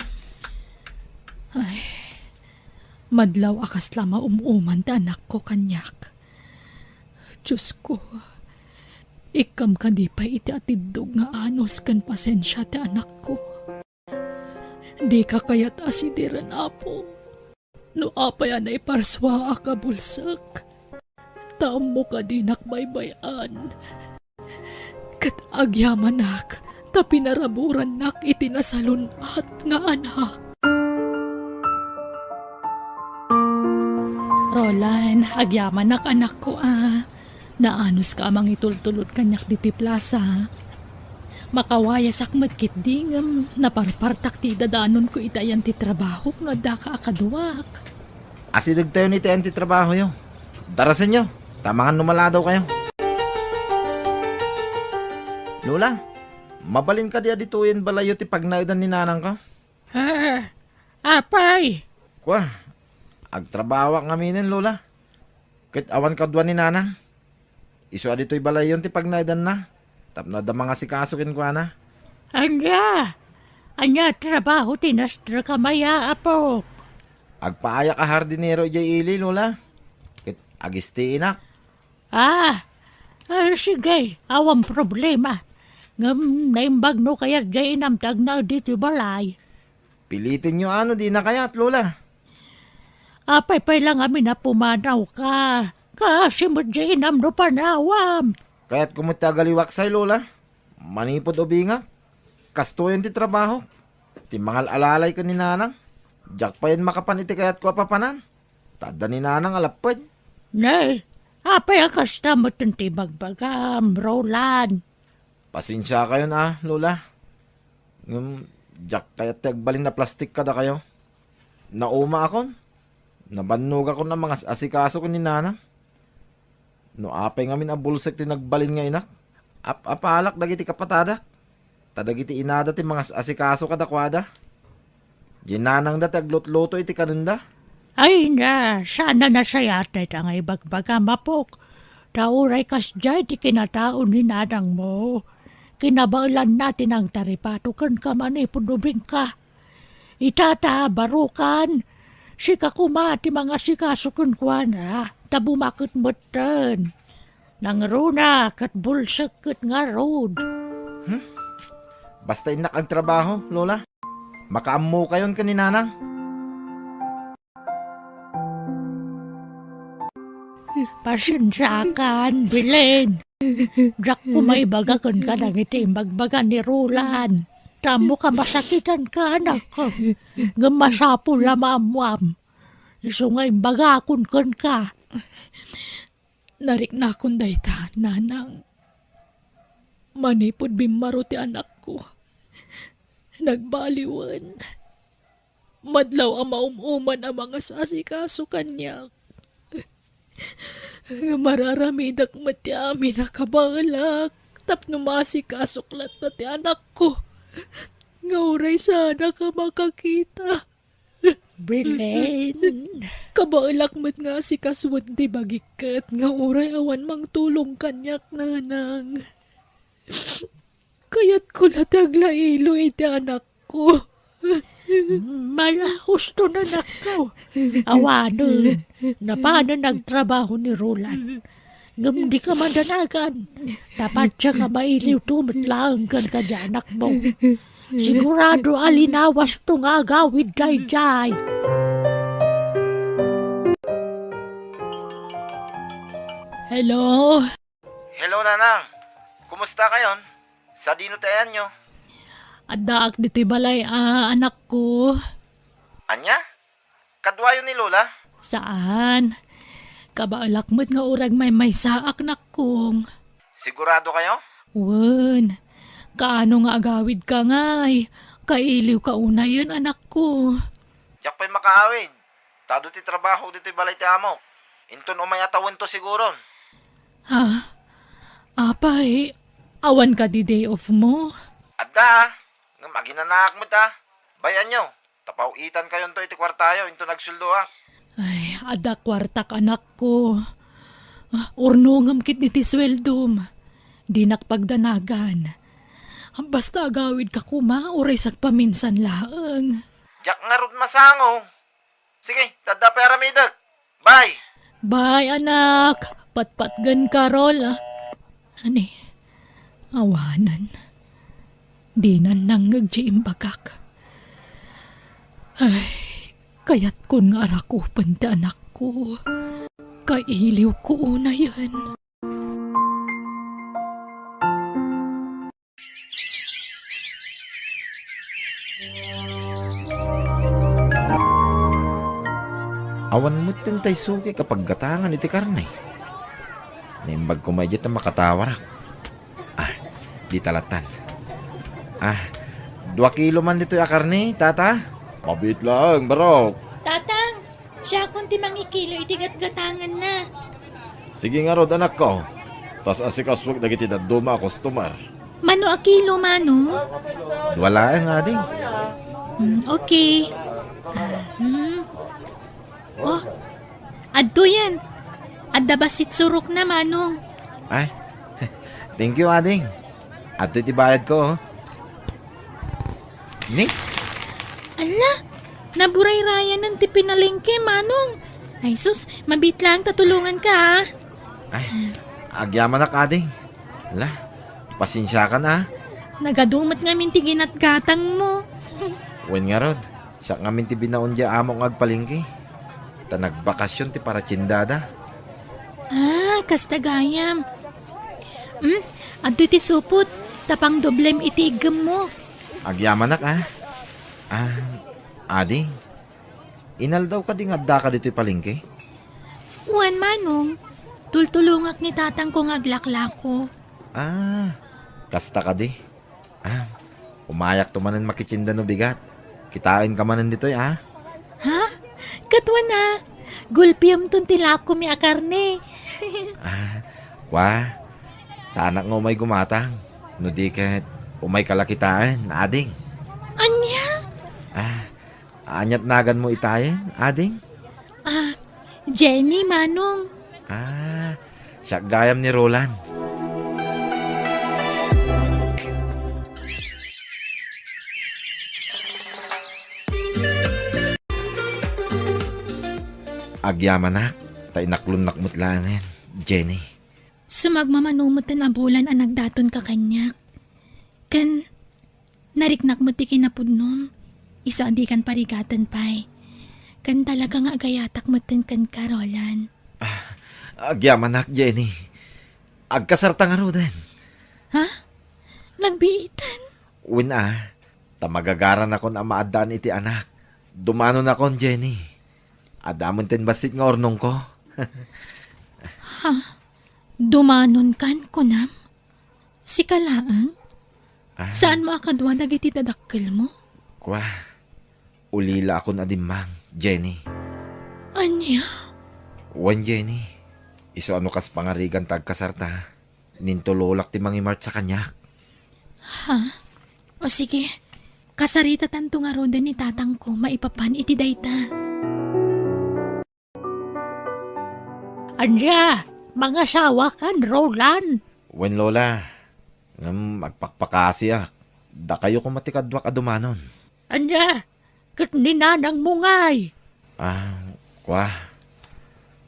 Madlaw akas lama umuman ti anak ko kanyak. Diyos ko, ikam ka di pa iti atidog nga anos kan pasensya ti anak ko. Di ka kaya't asidiran apo. No apaya na iparswa akabulsak. Tamo ka dinak baybayan. Kat agyaman nak, tapi naraburan nak itinasalunat nga anak. Roland, agyaman nak anak ko Naanos ka amang itultulot kanyak diti plaza. Makawaya sakmet kit dingam, naparpartak ti dadanon ko itayan ti trabaho nga da ka akaduak. Asidag tayo ni tayo ti trabaho yo. Darasin nyo. Tamangan numaladaw kayo. Lola, mabalin ka diya dituin balayo ti pagnaidan ni nanang ka? Apay! Kwa, agtrabaho ang aminin, Lola. Kit awan ka duwan ni nanang. Iso adito'y balayon ti pagnaidan na. Tapno da mga sikasukin kwa na. Anya trabaho tinastra kamaya apo. Agpaaya ka hardinero ijay ili, Lola. Kit agisti inak. Sige, awang problema. Ngam naimbag no kaya jay inamtag na dito balay. Pilitin nyo ano di na kaya't, Lola. Apay lang amin na pumanaw ka. Kasi mo jay inam no panawam. Kaya't kumutagaliwak say, Lola. Manipod o binga. Kastuyan ti trabaho. Ti mangal alalay ka ni nanang. Diyak pa yan makapaniti kaya't ko papanan. Tada ni nanang alapad. Nay, apay ang kasta mo tunti bagbagam, Roland. Pasensya kayo na, Lola. Diyak kaya't tagbalin na plastik kada kayo. Nauma ako. Nabannog ako ng mga asikaso ko ni nanang. No apay ngamin abulsek ti nagbalin nga inak. Apalak dagiti kapatadak. Tadagiti inada ti mga asikaso kadakwada. Ginanang da taglot-loto iti kanunda. Ay na, sana na sayat na itang ibagbaga mapok. Tauray kas dyan ti kinataon ni nanang mo. Kinabaulan natin ang taripato kan kamani punubing ka. Itata, barukan. Sika kumati mga sikasukun kwa na. Tabumakot mo tan. Nang runa kat bulsak kat nga road. Basta inak ang trabaho, Lola. Makaammo kayon ka ni nanang. Pasensyakan, Bilen. Jack ko may bagakan ka ng itimbagbagan ni Roland. Tamo ka masakitan ka, anak ko. Ngamasapo lamamwam. Isungay bagakon ka. Narik na akong dayta, nanang. Manipod bimaro ti anak ko. Nagbaliwan. Madlaw ang maumuman ang mga sasikaso kanyak. Mararamidak mati amin na kabalak. Tapno masikasuklat na ti anak ko. Ngauray sana ka makakita. Bilen. Kabalak mat nga si kaswad di bagikat. Ngauray awan mang tulong kanyak nanang. Kaya't ko lataglailo iti anak ko. Malahusto na nakaw. Awanon. Na paano nagtrabaho ni Roland. Ngam di ka mandanagan. Dapat siya ka mailiw tumitlaang kan ka dyan, anak mo. Sigurado alinawas to nga gawid Hello? Hello, Nanang. Kumusta kayon? Sa dinutayan nyo? Adaak dito'y balay, anak ko. Anya? Kadwayo ni Lola? Saan? Kabaalakmat nga urag may saak na kong. Sigurado kayo? Wen, kaano nga agawid ka ngay? Kailiw ka una yun, anak ko. Yak pa'y makaawid. Tado ti trabaho dito'y balay ti amo. Inton umay atawin to siguro. Ha? Apay, awan ka di day off mo? Adda, nga maginanak mo ta. Bayan nyo, tapawitan kayo to iti kwartayo, into nagsuldo ha. Ay, ada kwartak anak ko. Urnongam kit niti sweldom. Di nakpagdanagan. Basta agawid ka kuma, uray sak paminsan laang. Jak nga rod masango. Sige, tada pera midag. Bye! Bye, anak. Patpatgan ka, Rol. Ani, awanan. Di na nanggagjiimbagak. Ay, kaya't kun nga arakupan ti anak ko. Kailiw ko una yan. Awan mo tintay suki kapag gatangan iti karne. Nimbag ko may dito makatawarak. Di talatan. 2 kilo man dito ya karne, tata. Mabit lang, barok. Tatang, siya kung ti mangikilo itigat-gatangan na. Sige nga rod, anak ko. Tas asikaswag dagiti na duma customer. Mano a kilo, mano? Wala nga din. Okay. Oh, adto yan. Adda basit surok na, manong. Ay, thank you, ading. At iti bayad ko, oh. Ni? Ala, naburay-rayan ng tipinalingke, manong. Ay sus, mabit lang, tatulungan ka, ha? Ay, agyaman na ading. Ala, pasensya ka na. Nagadumat nga minti ginatgatang mo. Wen nga rod, siya nga minti binaon dya among agpalingki. Ta nagbakasyon ti para tsindada. Kasta gayam. Adto ti supot, tapang doblem itigam mo. Agyaman na ading. Inal daw ka ding adda ka dito'y palingki. Uwan, manong. Tultulungak ni tatang ko ngaglaklako. Kasta ka di. Umayak to manan makitsinda no bigat. Kitain ka manan dito'y, Ha? Katwa na. Gulpiam ton tilako mi akarne. Sana nga umay gumatang. No di kat umay kalakitaan, ading. Anya? Anyat nagan mo itayin, ading? Jenny, manong. Siya gayam ni Roland. Agyamanak, tay naklunnak mo't langin, Jenny. Sumagmamanumot na bulan ang nagdaton ka kanyak. Kan, nariknak mo ti kinapudnom. Iso andi kan parigatan pa'y. Kan talaga nga agayatak mo tin kan Carolan. Agyamanak, Jenny. Agkasarta nga ro din. Ha? Nagbiitan? Tamagagaran ako na maadaan iti anak. Dumano na kon, Jenny. Adamon ten basit nga ornong ko. Dumanon kan kunam? Si Kalaang? Saan mo akadwa dagiti dadakkel mo? Ulila ako na dimang, Jenny. Anya? Jenny. Iso ano kas pangarigan tagkasarta. Nintulolak ti mangimart sa kanyak. O sige, kasarita tanto nga roda ni tatang ko maipapan iti dayta. Anya, mga sawa kan, Roland. Lola, magpakpakasiyak. Da kayo kumatikadwak adumanon. Anya, kat ninanang mungay.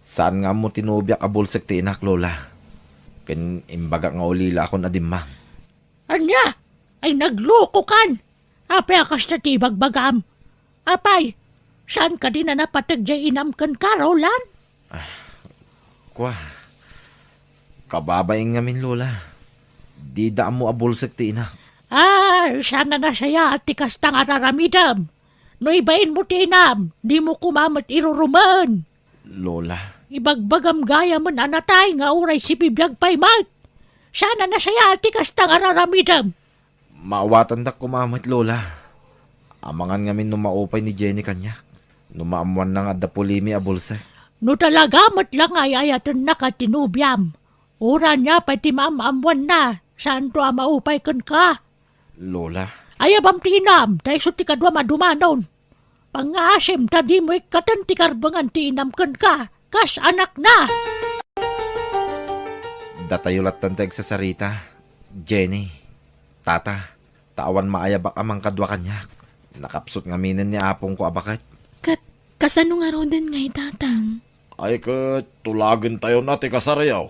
Saan nga mo tinubyak abulsek ti inak, Lola? Ken imbaga nga ulila ako na dimang. Anya, ay nagloko kan. Apay akas na tibagbagam. Apay, saan ka din na napatagya inam kan ka, Roland? Kababaing ngamin, Lola. Di daan mo abulsak ti ina. Sana na saya at tikas tang araramidam. No ibain mo tinam, di mo kumamat iruruman. Lola, Ibagbagam gaya man anatay nga uray si bibiyag pay mat. Sana na saya at tikas tang araramidam. maawatan dak kumamit, Lola. Amangan ngamin numaupay ni Jenny kanyak. Numaamuan na nga da pulimi abulsak. No talaga mat lang ay ayatan nakatinubyam. Ura niya pati maamamuan na. Saan to maupay kan ka? Lola, Ayabam tinam, tayo so ti kadwa madumanon. Pangasim, tadi mo ikatan ti karbangan tinam kan ka. Kas anak na. datayulat tanteg sa sarita. Jenny, tata, tawan maayabak amang kadwa kanyak. Nakapsot ngaminan ni apong ko abakat. Kasano nga rodan nga'y tatang? Ay kat, tulagan tayo natin kasarayaw.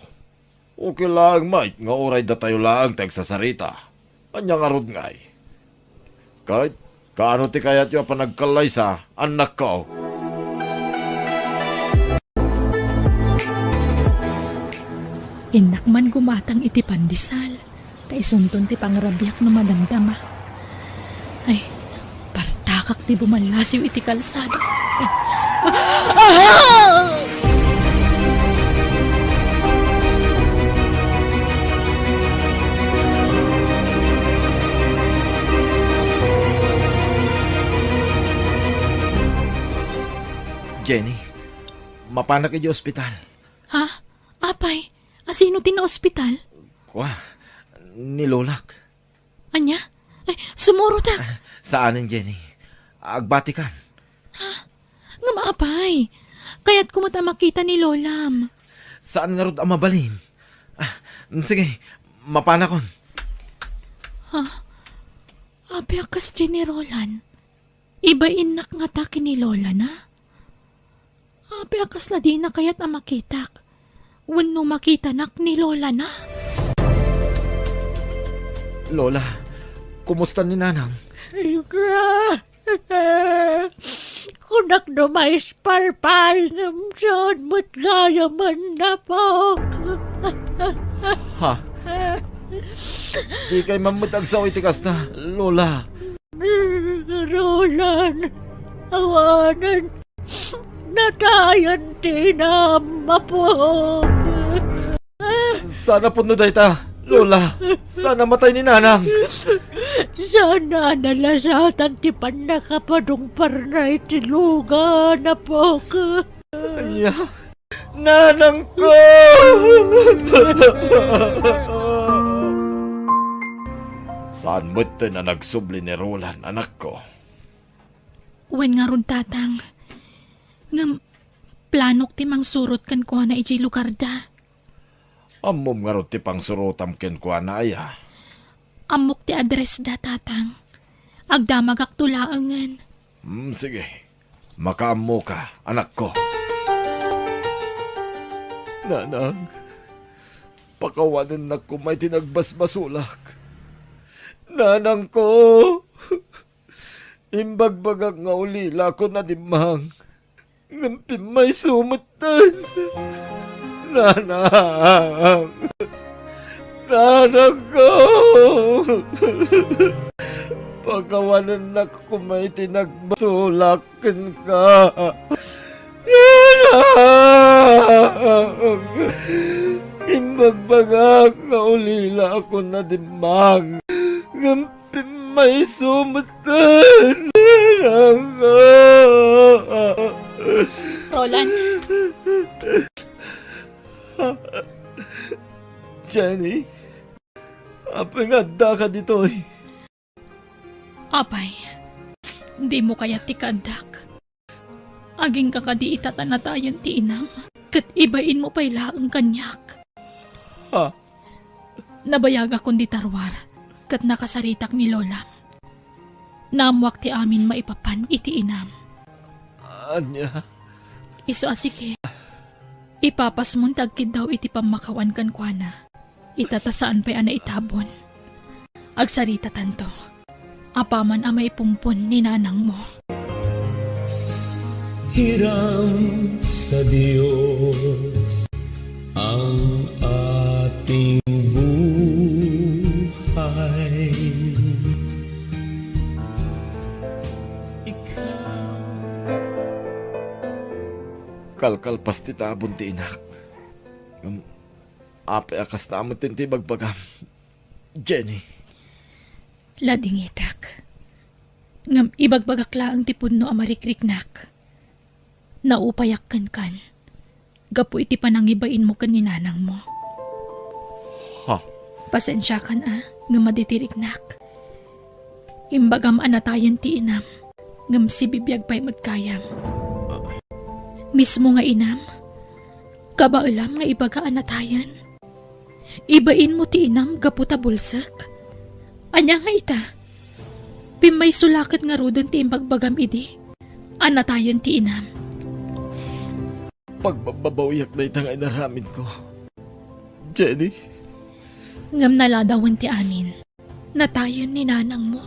Okay lang, mate, nga oray da tayo lang tag sa sarita. Anya nga rod ngay. Kahit, kaano ti kayat yung panagkalay sa anak ko? Inak man gumatang iti pandisal. Kaisunton ti pangrabyak na madamdama. Ay, partakak ti bumalasiw iti kalsada. Jenny, mapanak iti ospital. Ha? Apay, asino ti na ospital? Kwa, nilolak. Anya? Ay, sumurutak. Saanin, Jenny? Agbatikan. Nga maapay. Kaya't kumata makita ni Lolam. Saan nga rod ang mabalin? Sige, mapanakon. Ape akas generolan. Iba inak nga taki ni Lola na. Ape akas na di na kaya't ang makitak. Wano makita nak ni Lola na. Lola, kumusta ni Nanang? Kunak na may spalpal ng saan mo't gaya man na po. Ha? Di kay mamutagsaw itikas na, Lola. Roland, awanan, natayan tinama po. Sana po no dayta, Lola. Sana matay ni Nanang. Sana nalasatan ti panakapadong parnay tiluga na po ka. Anya, Nanang ko! Saan mo't na nagsubli ni Roland, anak ko? Uwen nga ron tatang. Ngam, planok ti mang surot kan ko na iti lugarda. Amom nga rin ti pang surutam ken ko na aya. Amok ti address da tatang. Agdamagak tulaangan. Sige, makaamo ka, anak ko. Nanang, pakawanan na ko may tinagbasbasulak. Nanang ko, imbagbagak nga ulila ko na dimang. Ngampi may sumutan. Nanang, nanang ko. Pagawanan na ko may tinagbasulakin ka. Nanang, imbagbagak nga ulila ko na dimang. Ngampi may sumutan. Nanang ko. Roland, Jenny, apa nga da ka dito eh? apay. Di mo kaya tikadak. Aging kakadi itatanatayan ti inam. Kat ibain mo pa'y laang kanyak. Ha? Nabayaga kundi tarwar. Kat nakasaritak ni Lola. Namwak ti amin maipapan iti inam. Anya? Iso asike. Ipapas mong tagkid daw iti pamakawan kan kuana. Itatasaan pa'y ana itabon. Agsarita tanto. Apaman ang maipumpon ni nanang mo. Hiram sa Diyos ang ating buhay. Kalkalpas ti tabon ti inak. Ape akas na amot ti bagbagam. Jenny. Ladingitak. Ngam ibagbagakla ang tipod no amarikrik-nak. Naupayak kan. Gapu iti panangibain mo kaninanang mo. Ha? Pasensya kan nga maditiriknak. Imbagam anatayan ti inam. Ngam si bibiyag pa'y magkayam. Mismo nga inam. Kabailam nga ibaga anatayan. Ibain mo ti inam gaputa bulsak. Anya nga ita. Pimay sulakat nga rodon ti imbagbagam idi. Anatayan ti inam. Pagbabawiyak na itang inaramin ko. Jenny? Ngam naladawan ti amin. Natayan ni nanang mo.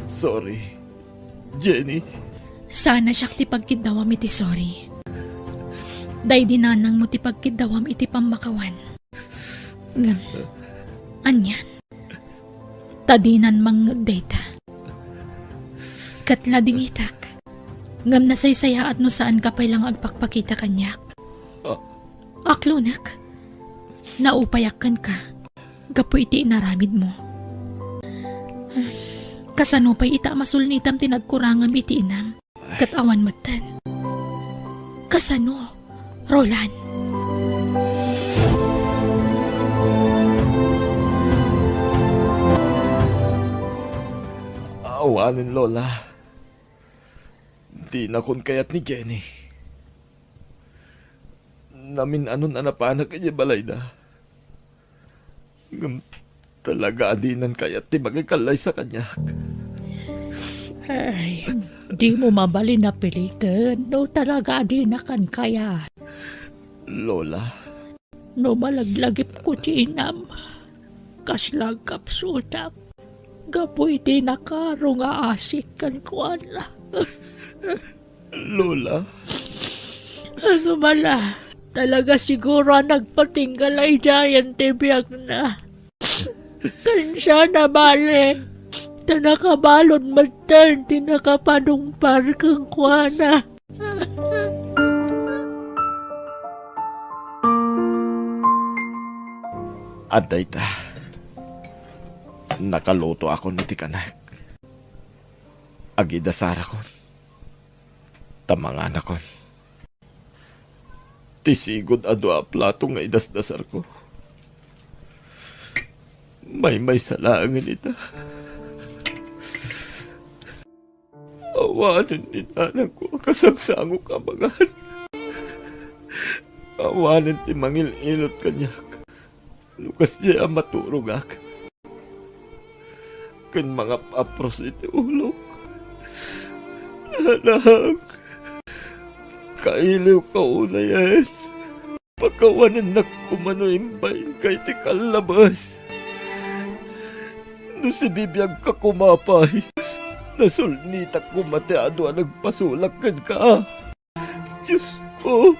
Sorry. Jenny? Sana siya ti pagkidawam iti sorry. Day dinanang mo ti pagkidawam iti pamakawan. Ngam, anyan. Tadinan manggagdayta. Katla dingitak. Ngam nasaysaya at no saan ka lang agpakpakita kanyak. Aklunak. Naupayakan ka. Gapu iti inaramid mo. Kasano pa'y ita masulnitam tinagkurangam iti inam. Katawan matan. Kasano, Roland? Awanin, Lola. Di na kun kayat ni Jenny. Namin anon anapanak kanya balay na. Ngam talaga adinan kayat ti magikalay sa kanya. Ay, di mo mabali na pilitan. No talaga di na kan kaya. Lola. No malaglagip ko ti inam. Kaslag kapsultap. Gapoy di nakaro nga asik kan kuala. Lola. Ano mala? Talaga siguro nagpatinggal ay dayan tibiyag na. Kansya na bale. Tanakabalon matan, tinakapanumpar kang kuana. Aday ta. Nakaluto ako niti kanak. Agidasara ko. Tamangan ako. Tisigod ado a plato nga idasdasar ko. May salangin ita. Awanan ni nanang ko kasangsango kabagan. Awanan ti mangil-ilot kanyak. Lukas diya maturugak. Kan mga apros iti ulok. Nanang. Kailiw ka una yan. Pagkawanan na kumano imbayin kay ti kalabas. No si bibiyag ka kumapay. Nasulnitak kumateado ang nagpasulakan ka. Diyos ko.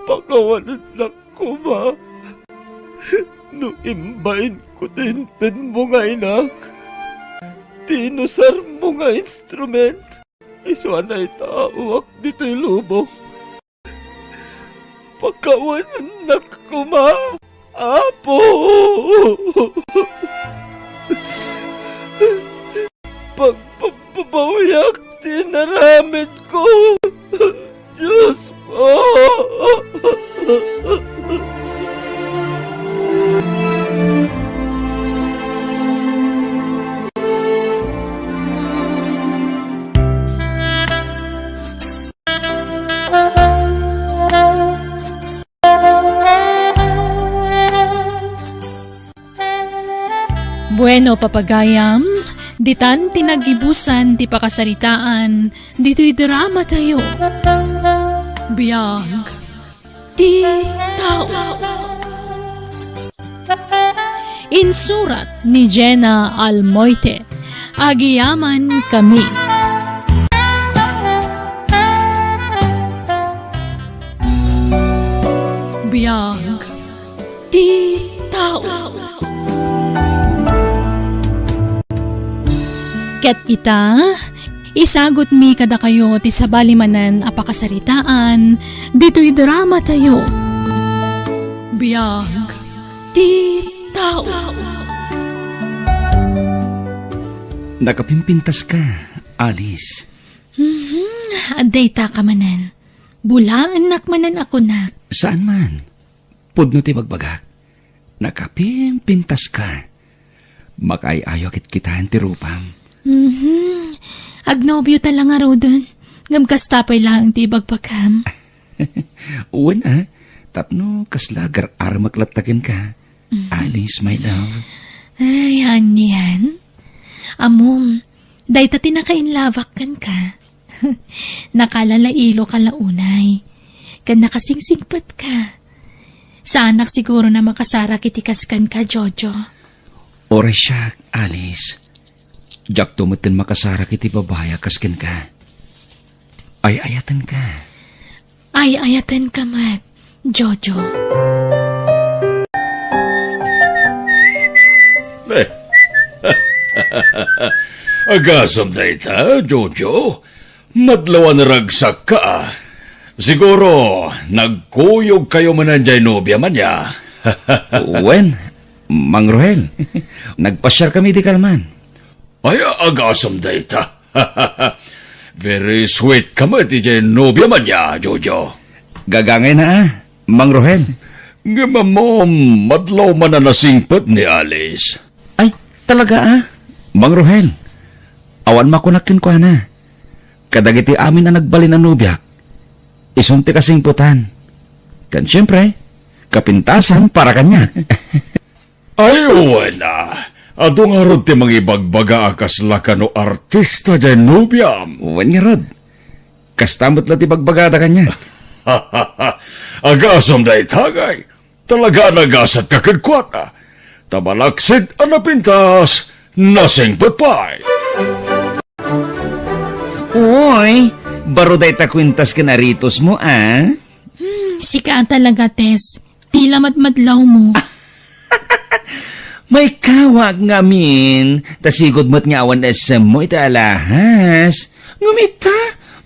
Pagkawanan na kuma. No imbayin ko tintin mo nga inak. Tinusar mo nga instrument. Iswana itawak dito'y lubong. Pagkawanan na kuma. Apo! Pagpapabawiyak tinaramid ko. Diyos ko! Bueno, papagayam, ditan tinagibusan, ti pakasaritaan, dito'y drama tayo. Biyag, ti tao. Insurat ni Jenna Almoite, agiyaman kami. Biyag, Ket ita, isagot mi kada kayo ti sabalimanan apakasaritaan, dito'y drama tayo. Biyag ti tao. Nakapimpintas ka, Alice. Aday ta ka manan. Bulaan nakmanan ako nak. Saan man? Pudno ti magbagak. Nakapimpintas ka. Makay-ayo kit kitahan ti rupam. Agnobyo talang nga rodon. Ngamkastapay lang ti bagpagkam. Uwan tapno kaslagar armaklatakin ka. Alice, my love. Ay, yan. Amom, day ta tinakainlavak kan ka. Nakalalailo ka launay. Kan nakasingsingpat ka. Sa anak siguro na makasara kitikaskan ka, Jojo. Ora siya, Alice. Jak tumutin makasara kiti babaya kaskin ka. Ay ayatan ka. Ay ayatan ka mat, Jojo. Agasam na ita, Jojo. Madlawan ragsak ka. Siguro, nagkuyog kayo mananjay nobya man ya. Wen, Mang Rohel, nagpasyar kami di kalman. Ay, agasam na ita. Very sweet ka man ti jay nobya man ya, Jojo. Gagangay na Mang Rohel. Gamamom, madlaw man na nasingpat ni Alice. Ay, talaga Mang Rohel, awan makunakin ko na. Kadagiti amin na nagbalin ang nubyak. Isunti kasing putan. Kan siyempre, kapintasan para kanya. Ay, wala. Adong arod ti mga ibagbaga akas lakano artista dyan nubyam. Uwan nga rod. Kastamot lang ti bagbagada kanya. Agasam na itagay. Talaga nagasat kakadkwat na. Tamalaksid anapintas. Nasingpot pa'y. Uy, baro day ta kwintas ka naritos mo, Sika talaga, Tess. Tila madmadlaw mo. May kawag ngamin. Tasigod mo't nga awan esem mo ita alahas. Ngumita,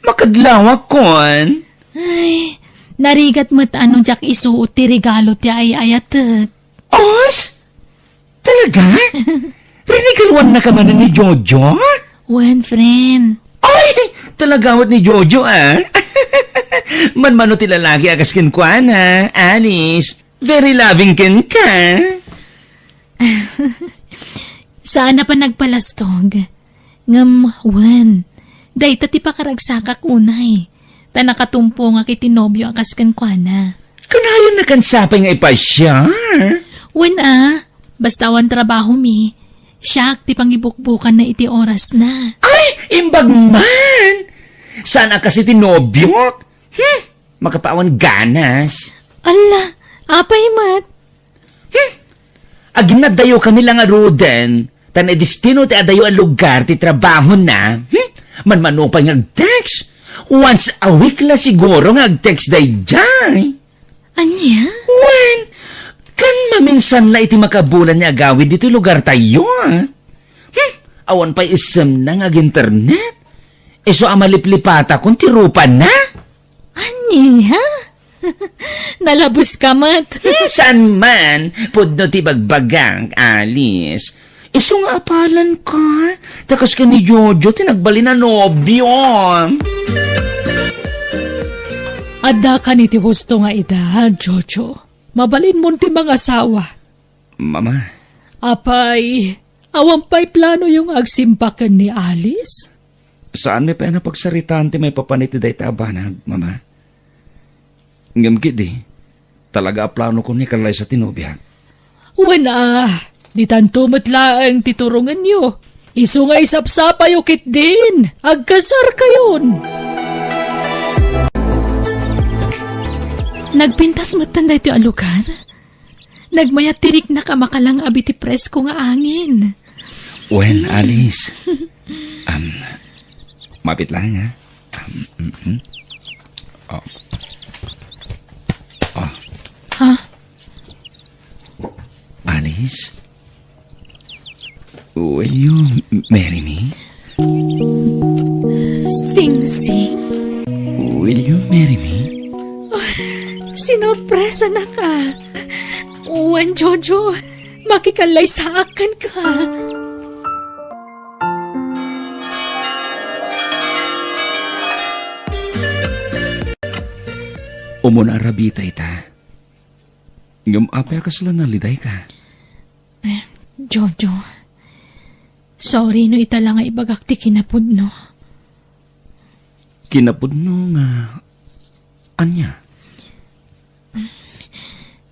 makadlawak kon. Ay, narigat mo't ano jak isuot ti regalo ti ay ayatet. Os? Talaga? Rinigalwan na ka man ni Jojo? Wen, friend. Ay, talagawat ni Jojo, Manmano ti lalaki akas ken kuana, Alice. Very loving ken ka. Saan na pa nagpalastog? Ngam, wen. Day ta ti pakaragsakak unay. Ta nakatumpo nga kiti nobyo akas ken kuana. Kanayon na kansapay nga ipasyar. Wen basta awan trabaho mi. Siyak ti pangibukbukan na iti oras na. Ay, imbag man! Sana kasi tinobyo? Makapawan ganas. Ala, apay mat. Agin na dayo kanila nga roden. Tan e destino ti adayo ang lugar ti trabaho na. Manmano pa ngag-text. Once a week la siguro ngag-text day jay. Anya? Wen, kan maminsan la iti makabulan niya agawid dito lugar tayo, awan pa isem na ngag-internet. Iso amaliplipata kung tirupan na. Anya? Nalabos ka mat. Saan man, pudno ti bagbagang, Alice. Iso nga apalan ka. Takas ka ni Jojo, tinagbali na nobyo. Adda ka ni ti husto nga ida, Jojo. Mabalin mo ti mga asawa. Mama. Apay, awan pa'y plano yung agsimpakan ni Alice? Saan may pa na pagsaritaan ti may papaniti day tabanag, Mama? Ngamgit di, talaga plano ko ni kalay sa tinubyak. Wana, di tanto matlaang titurungan nyo. Iso nga isapsapayo kit din. Agkasar kayon. Nagpintas matanda ito ang lugar? Nagmayat tirik na kamakalang abiti presko nga angin. When, Alice? Mapit lang, ha? Ha? Alice? Will you marry me? Sing-sing, Will you marry me? sinorpresa na ka. Uwan, Jojo, makikalay sa akin ka. Umuna rabita ita. Ngam apa ka sila naliday ka? Jojo, sorry no ita lang nga ibagakti kinapod no. Kinapudno nga... Anya?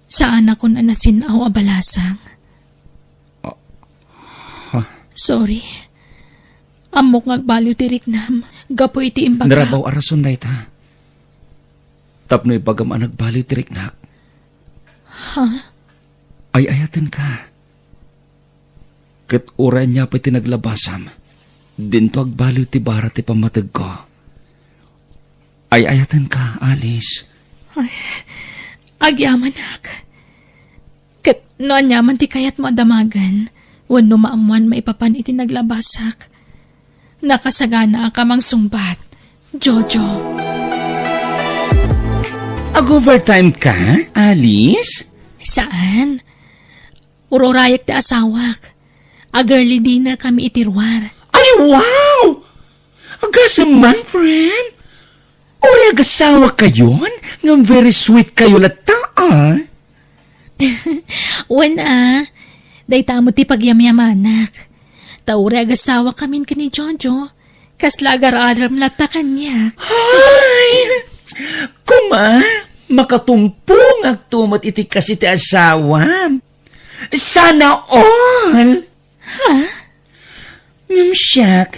Saan ako na nasinaw abalasang? Sorry. Amok ngagbaliw tirik nam. Gapo iti imbaga. Narabaw arason na ita. Tapno ipagam nagbaliw tiriknak. Ay ayatan ka. Kat oray niya pa tinaglabasam. Dinto agbaliw ti barat ti pamatag ko. Ay ayatan ka, Alice. Agyaman ak. Kat noan yaman ti kayat mo adamagan. Wano maamuan maipapan iti naglabasak. Nakasagana ka mang sumbat. Jojo. Ag-overtime ka, Alice? Saan? Urorayak ti asawak. A-girly dinner kami itirwar. Ay, wow! Agasaman, friend. Uri agasawa kayon? Nga very sweet kayo lata, ah. Wana, day tamo ti pagyamyamanak. Tauri agasawa kamin ka ni Jojo. Kaslagar-aram lata kanyak. Ay! Kuma, makatumpong agtumot iti kasi ti asawa. Sana all. Ha? Mimsyak.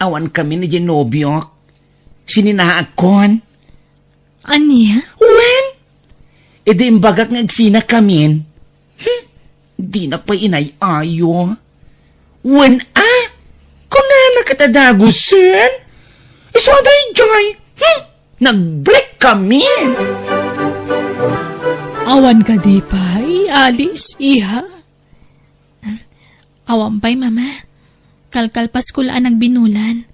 Awan kami ni Genobiok. Sininaakon. Anya? Wen? E di imbagak nga agsina kamin. Di na pa inay ayo. Wen kung na nakatadagusin. Iso aday joy. Nag-break kami. Awan ka di pa, Alice, iha. Awan pa'y, mama. Kalkalpas ko laan nagbinulan.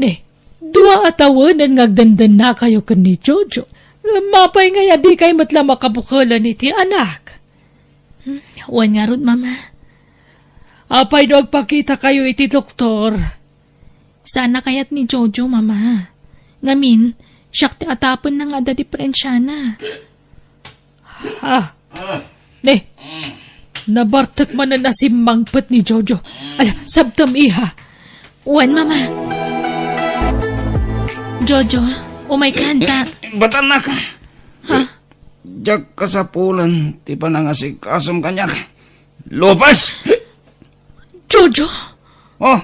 Ne, dua atawanan ngagdandan na kayo ka ni Jojo. Mapay nga di kayo matla makabukalan iti anak. Awan nga ron, mama. Apay no agpakita kayo iti doktor. Sana kayat ni Jojo, mama. Ngamin, siyak ti atapon na nga da diferensya na. Ne, nabartak man na nasimangpat ni Jojo. Ala, sabtam iha. Uwan, mama. Jojo, umay kanta. Ba't anak? Ha? Diyak kasapulan, ti pa nangasikasom kanyak. Lupas! Jojo? Oh,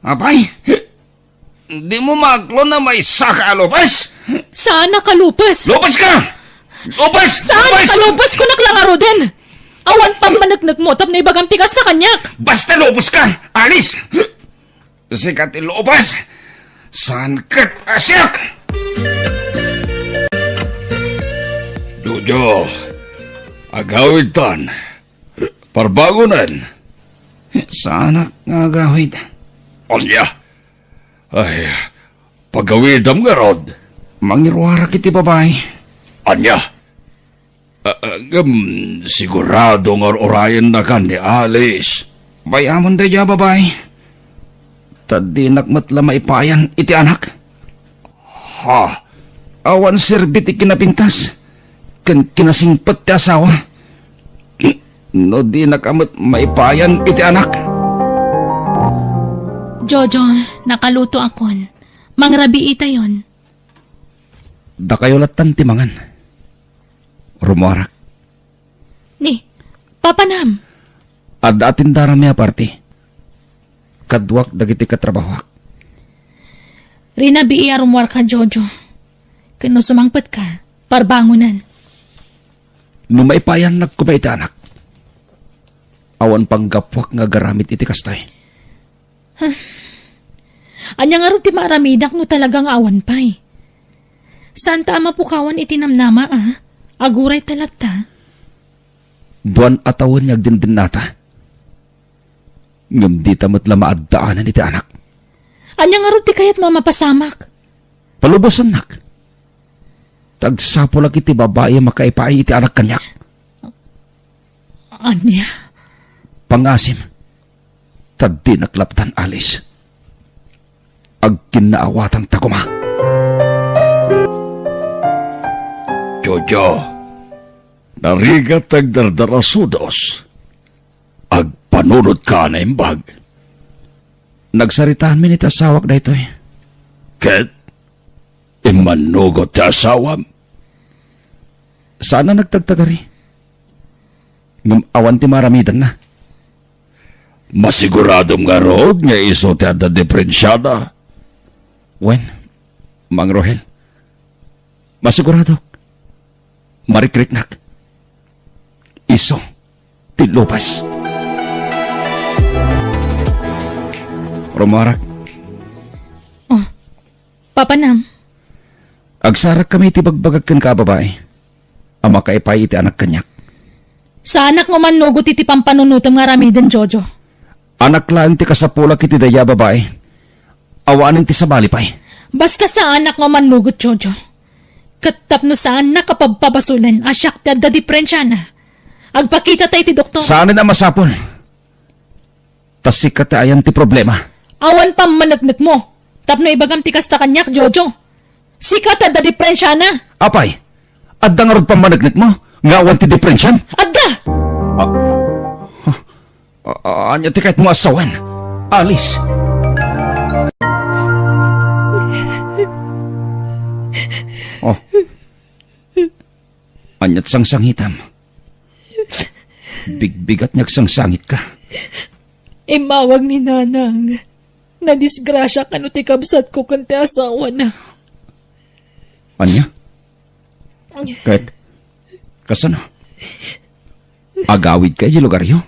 apay? Di mo maglo na may saka, Lupas? Saan nakalupas? Lupas ka! Lupas! Saan nakalupas ko naklangaro din? Awan pang managnag mo, tap na ibagam tigas na kanyak. Basta lupas ka, Alice! Sikat lupas! Saan kat asyak? Jojo, agawid tan. Parbagunan. Sana nga gawid. Olya. Ay, pagawidam nga rod. Mangirwara kiti babae. Anya. Sigurado nga orayan na kan ni Alice. Bayamon da dya babae. Tadinak matla maipayan iti anak. Ha? Awan serbit kinapintas. Kinasingpat ti asawa. No di nakamot maipayan iti anak. Jojo, nakaluto akon. Mangrabi ita yon. Da kayo latan timangan. Rumarak. Ni, papanam. Ad atin darami aparti. Kadwak dagiti katrabahwak. Rinabi arumwar ka, Jojo. Kano sumangpat ka, parbangunan. Numaipayan nagkumay iti anak. Awan panggapwak nga garamit iti kastay. Anya nga rin ti maramidak no talagang awan pa'y. Saan ta mapukawan itinamnama Aguray talata. Buwan atawan niya din nata. Ngam di tamat lama daanan iti anak. Anya nga ron ti kayat mamapasamak. Palubosan nak. Tagsapo lang iti babae makaipaay iti anak kanyak. Anya? Pangasim. Tadi naklaptan alis. Agkinaawatang takuma. Jojo, narigat tagdardarasudos. Agpanunod ka na imbag. Nagsaritaan min iti asawak da ito eh. Ket, imanugot ti asawam. Sana nagtagtagari. Awan ti maramidan na. Masiguradom nga rood nga iso ti adda diferensyada. Wen, Mang Rohel. Masigurado. Marikriknak. Iso, ti lupas. Rumarak. Oh, Papanam. Agsarak kami ti bagbagag kan ka babae. Ama kaipay iti anak kanyak. Sa anak mo man nugot iti pampanunutam nga ramidan, Jojo. Anak lang ti kasapulak iti daya babae. Awanin ti sabalipay. Basta sa anak mo man nugot, Jojo. Katapno saan nakapagpabasulan, asyak ti adda diferensya na. Agpakita tayo ti doktor. Saan na masapol? Tasik ka ayan ti problema. Awan pa managnak mo. Tapno ibagam ti kasta kanyak, Jojo. Sikat adda diferensya na. Apay, adda nga rod pamanagnet mo? Nga awan ti diferensyan? Adda! Anya ti kahit mo asawan. Alis. Oh. Anyat sangsangitam. Bigbigat niyag sangsangit ka. Imawag ni Nanang. Nadisgrasya ka no ti kabsat ko kanti asawa na. Anya? Kahit, kasano? Agawid kayo di lugar yun?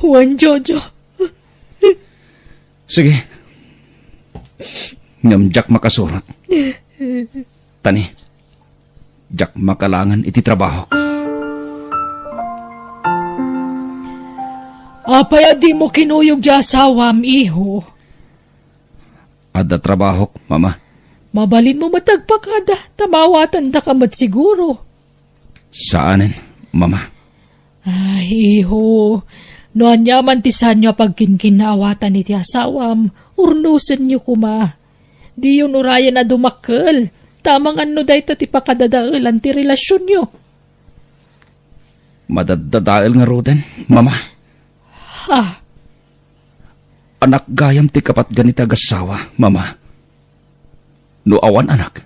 Juan, Jojo. Sige. Ngam, Jak makasurot. Tani, Jak makalangan iti trabaho. Apay di mo kinuyog di asawam, iho. Ada trabaho, mama. Mabalin mo matagpakada, tamawatan da kamat siguro. Saanin, mama? Ay, iho. Noan yaman tisan nyo pagkinkinawatan iti asawam, urnusan nyo kuma. Di yun uraya na dumakkel. Tamang ano day ti pakadadaalan ti relasyon nyo. Madadadaal nga roden, mama. Ha? Anak gayam ti kapat ganita gasawa, mama. No awan anak,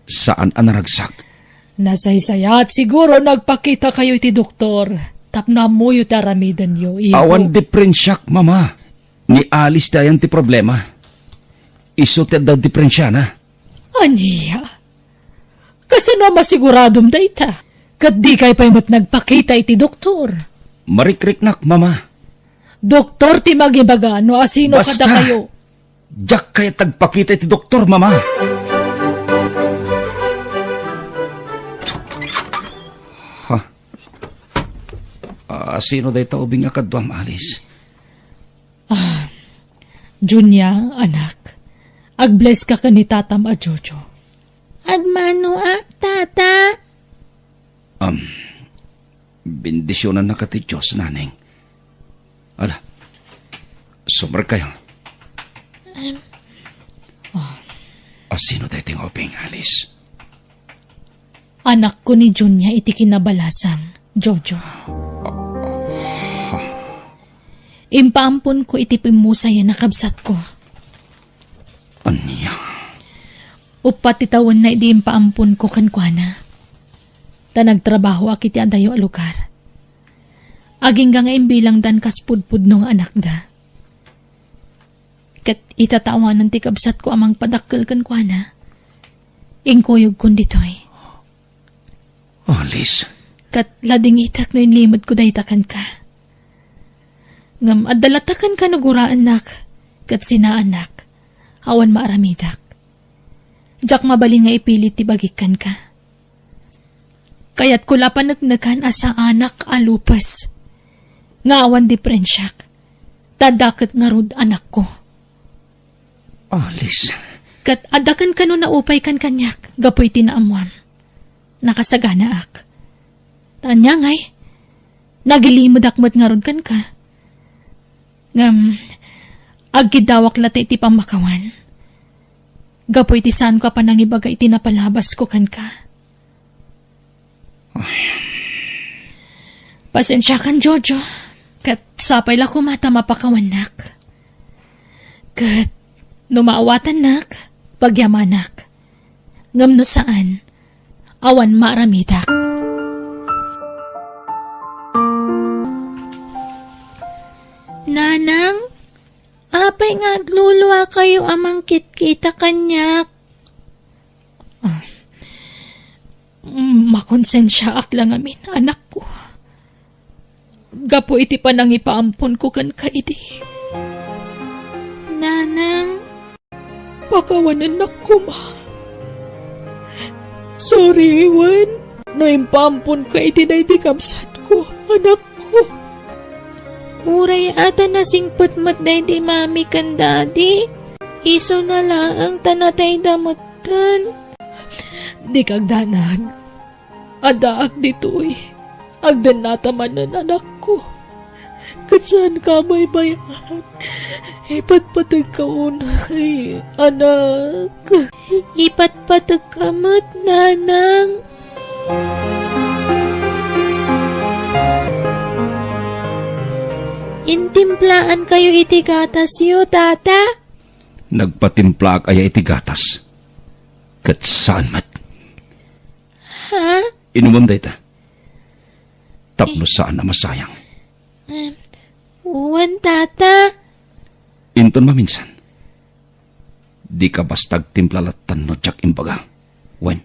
saan anaragsak? Nasaysayat siguro nagpakita kayo iti doktor. Tapna mo yu taramidan yo. Iho. Awan diferensyak, mama. Ni alis dayan ti problema. Iso ti daw diferensya na. Aniya? Kasi no masiguradom da ita. Kat di kay paimot nagpakita iti doktor. Marikriknak, mama. Doktor ti magibaga no asino Basta. kada kayo. Jak kaya tagpakita iti doktor, mama. Ha? Sino day taubing akadwam alis? Junya, anak. Agbless ka ka ni tatam a Jojo. Agmano tata? Bendisyonan na kati Diyos, naneng. Ala, sumar kayo. Sino day tingoping alis? Anak ko ni Junya iti kinabalasang, Jojo. Impaampon ko iti pimusaya na kabsat ko. Anya? Upat itawan na iti impaampon ko kankwana. Ta nagtrabaho akiti adayo a lugar. Aging nga imbilang dan kaspudpud nung anak da. Kat itatawanan ti kabsat ko amang padakkel kankwana. Ingkuyog kun ditoy. Alis? Kat lading itak no inlimod ko daytakan ka. Ngam adalatakan ka naguraan nak. Kat sinaanak. Awan maaramidak. Jak mabalin nga ipilit ti bagikan ka. Kaya't kula panagnakan asa anak alupas. Nga awan diferensyak. Tadakat nga rod anak ko. Alice, Kat adakan ka no na upay kan kanyak, gapoy tinaamuam. Nakasagana ak. Tanya ngay, nagilimod akmat nga rod kan ka. Agidawak lati iti pamakawan. Gapoy ti saan ka pa nang ibagay tinapalabas ko kan ka. Pasensya kan, Jojo. Kat sapay la kumata mapakawanak. Kat numaawatan nak, pagyamanak. Ngam no saan, awan maramidak. Nanang, apay nga agluluwa kayo amang kitkita kanyak. Makonsensya ak lang amin, anak ko. Gapo iti pa nang ipaampon ko kan kaidi. Nanang, pakawanan ako, ma. Sorry, Iwan. No impampon ka iti na iti kamsat ko, anak ko. Uray ata nasingpot mat na iti mami kan daddy. Iso na lang ang tanatay damutan. Di kag danag. Adaak dito'y. Agdan natamanan anak ko. Katsaan ka may bayan. Ipatpatag ka unay, anak. Ipatpatag ka mat, nanang. Intimplaan kayo iti gatas yo, tata? nagpatimpla kaya iti gatas. Kat saan mat? Ha? Inumam dayta. Tapno saan na masayang. Uwan, tata. Inton maminsan. Di ka bastag timplalatan no tsak imbaga. Wen.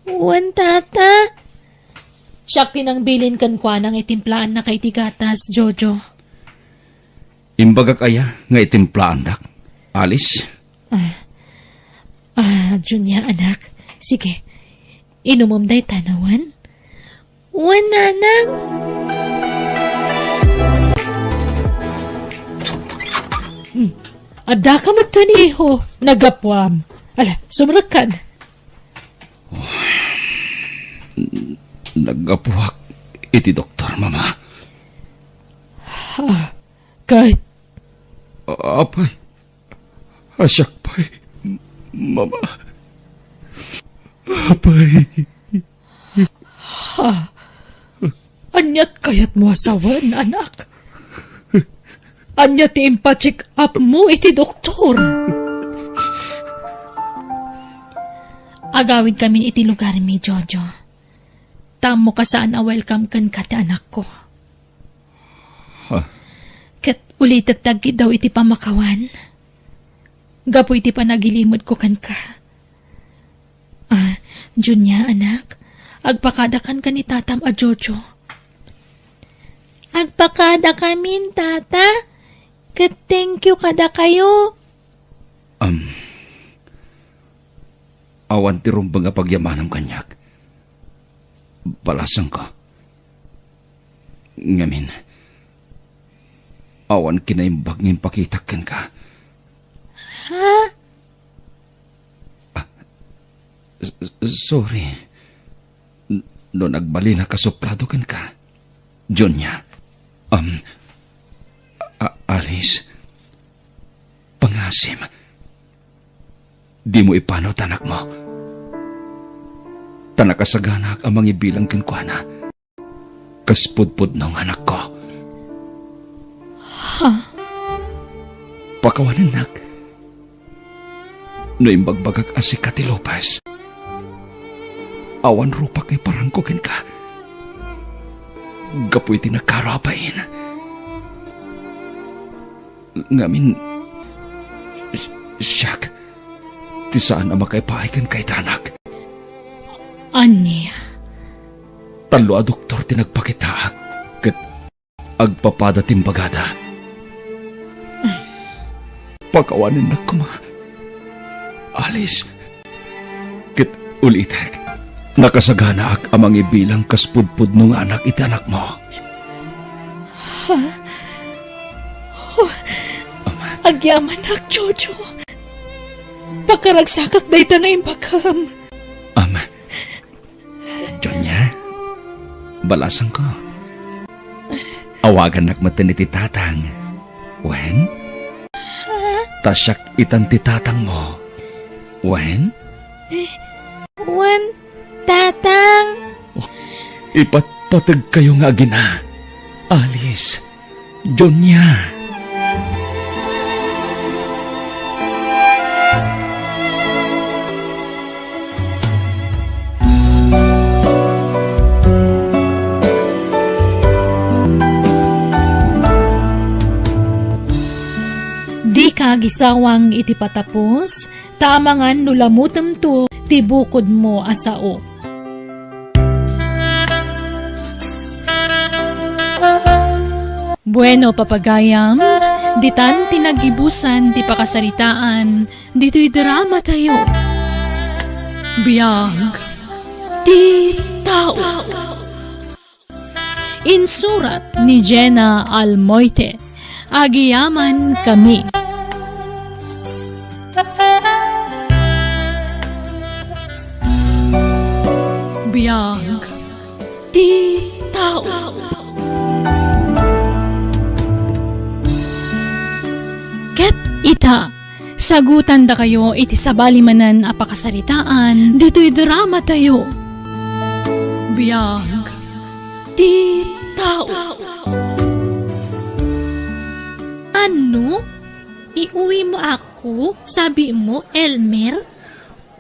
Uwan, tata. Siyak tinang bilin kan kwa nang itimplaan na kay tigatas, Jojo. Imbaga kaya nga itimplaan dak. Alice? Junya, anak. Sige, inumom day tanawan. Uwan, nanang. Ada ka mataniho, nagapwam. Ala, sumrakan. Nagapuwak iti doktor, mama. Kahit Apay. Asyak pay. Mama. Apay. anyat kayat mo asawan, anak. Anyat impacheck up mo iti doktor. Agawid kami iti lugar mi, Jojo. Tamo ka saan a welcome kan kati anak ko. Kat ulitagtag daw iti pamakawan. Gapo iti panagilimod ko kan ka. Junya, anak. Agpakadakan ka ni tatam a Jojo. Agpakada kamin, tata. Kat thank you kada kayo. Awan ti rumbang a pagyamanam kanyak. Balasang ko. Ngamin. Awan kinaimbag ngin pakitakan ka. Ha? Sorry. No nagbalina ka soprado kan ka. Jonya. Alice. Pangasim. Di mo ipanot anak mo. Tanakasaganak ang mga ibilang kinkwana. Kaspudpud ng anak ko. Pakawanan nak. No imbagbagag asikati Lopez. Awan rupak ay parangkokin ka. Gapoy tinakarapain. Ngamin, siyak, ti saan na makaipaaikan kay tanak. Anya? Talo a doktor tinagpakita kat agpapada timbagada. Pagkawanin na kuma. Alice, kat ulitek. Nakasagana ak amang ibilang kaspudpud nung anak iti anak mo. Agyaman ak, Jojo. Pagkaragsakak dayta na impakam. Jonya, balasan ko. Awagan nakmatan ni titatang. Wen? Tasyak itan titatang mo. Wen? Wan, tatang. Ipatpatag kayo nga gina. Alice, Jonya. Di kagisawang iti patapos, tamangan nulamutam to, tibukod mo asao. Bueno, papagayam, ditan tinagibusan ti pakasaritaan, dito'y drama tayo. Biyag, ti tao. Insurat ni Jenna Almoite, Agiyaman Kami. Biyag, ti tao. Ket ita, sagutan da kayo iti sabalimanan apakasaritaan, dito'y drama tayo. Biyag, ti tao. Ano? Iuwi mo ako? Sabi mo, Elmer?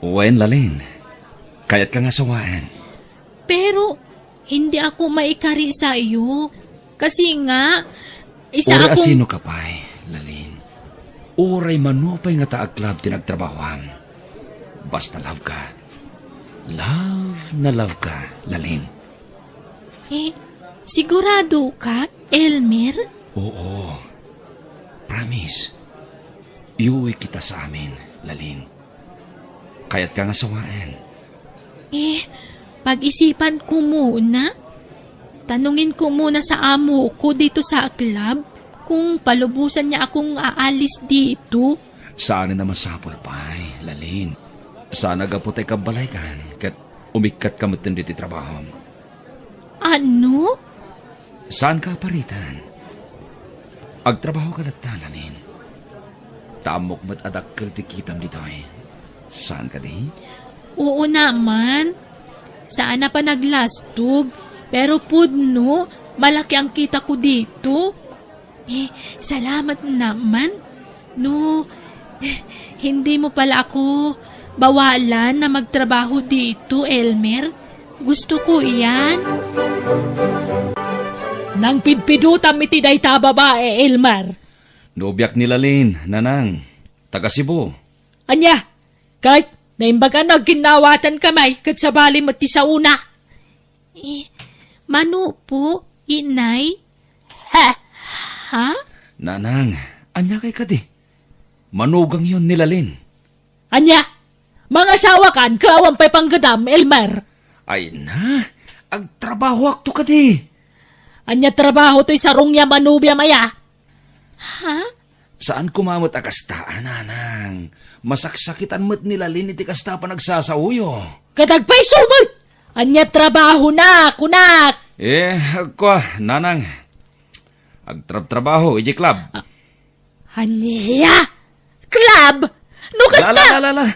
Wen, Lalin. Kaya't ka nga sawaan. Pero, hindi ako maikari sa iyo. Kasi nga, isa Uri akong... asino ka pa'y, Lalin. Uray manupay nga taag-club tinagtrabahoan. Basta love ka. Love na love ka, Lalin. Sigurado ka, Elmer? Oo. Promise. Iuwi kita sa amin, Lalin. Kaya't ka nga sawaan. Pag-isipan ko muna. Tanungin ko muna sa amo ko dito sa club kung palubusan niya akong aalis dito. Saan na masapol pa'y, Lalin. Sana gaputay ka balaykan kat umikat ka matin dito trabaho. Ano? Saan ka paritan? Agtrabaho ka na Lalin. Tamok mat adak kritikitam dito eh. Saan ka di? Oo naman. Saan na pa naglastog? Pero pudno, malaki ang kita ko dito. Salamat naman. No, hindi mo pala ako bawalan na magtrabaho dito, Elmer. Gusto ko iyan. Nang pidpidutam iti dayta babae, Elmer. Nobyak ni Lalin, nanang. Taga Cebu. Anya, kahit naimbaga nagkinawatan kamay kat sa bali mati sa una. Mano po, inay? Ha? Nanang, anya kay ka di. Manugang yon ni Lalin. Anya, mga asawa kan, kaawang pa'y panggadam, Elmer. Ay na, agtrabaho akto ka di. Anya trabaho to'y sarungya manubya maya. Ha? Saan kumamot akastaan, nanang? Masaksakitan mo't ni Lalin iti kasta pa nagsasauyo. Kadagpay sumot! Anya trabaho na, kunak! Ako, nanang. Agtrabaho, iji club. Anya? Club? Nukas na! Lala.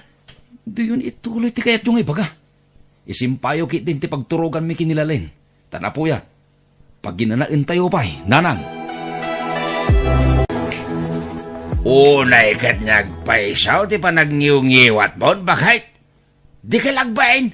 Di yun ituloy ti kayat yung ibaga. Isimpayo kit din ti pagturugan mi kinilalin. Tanapuyat. Pag ginanain tayo pa'y, nanang. Unay kat nagpaisaw, ti pa nagngiw-ngiwat mon, bakit? Di ka lagbain.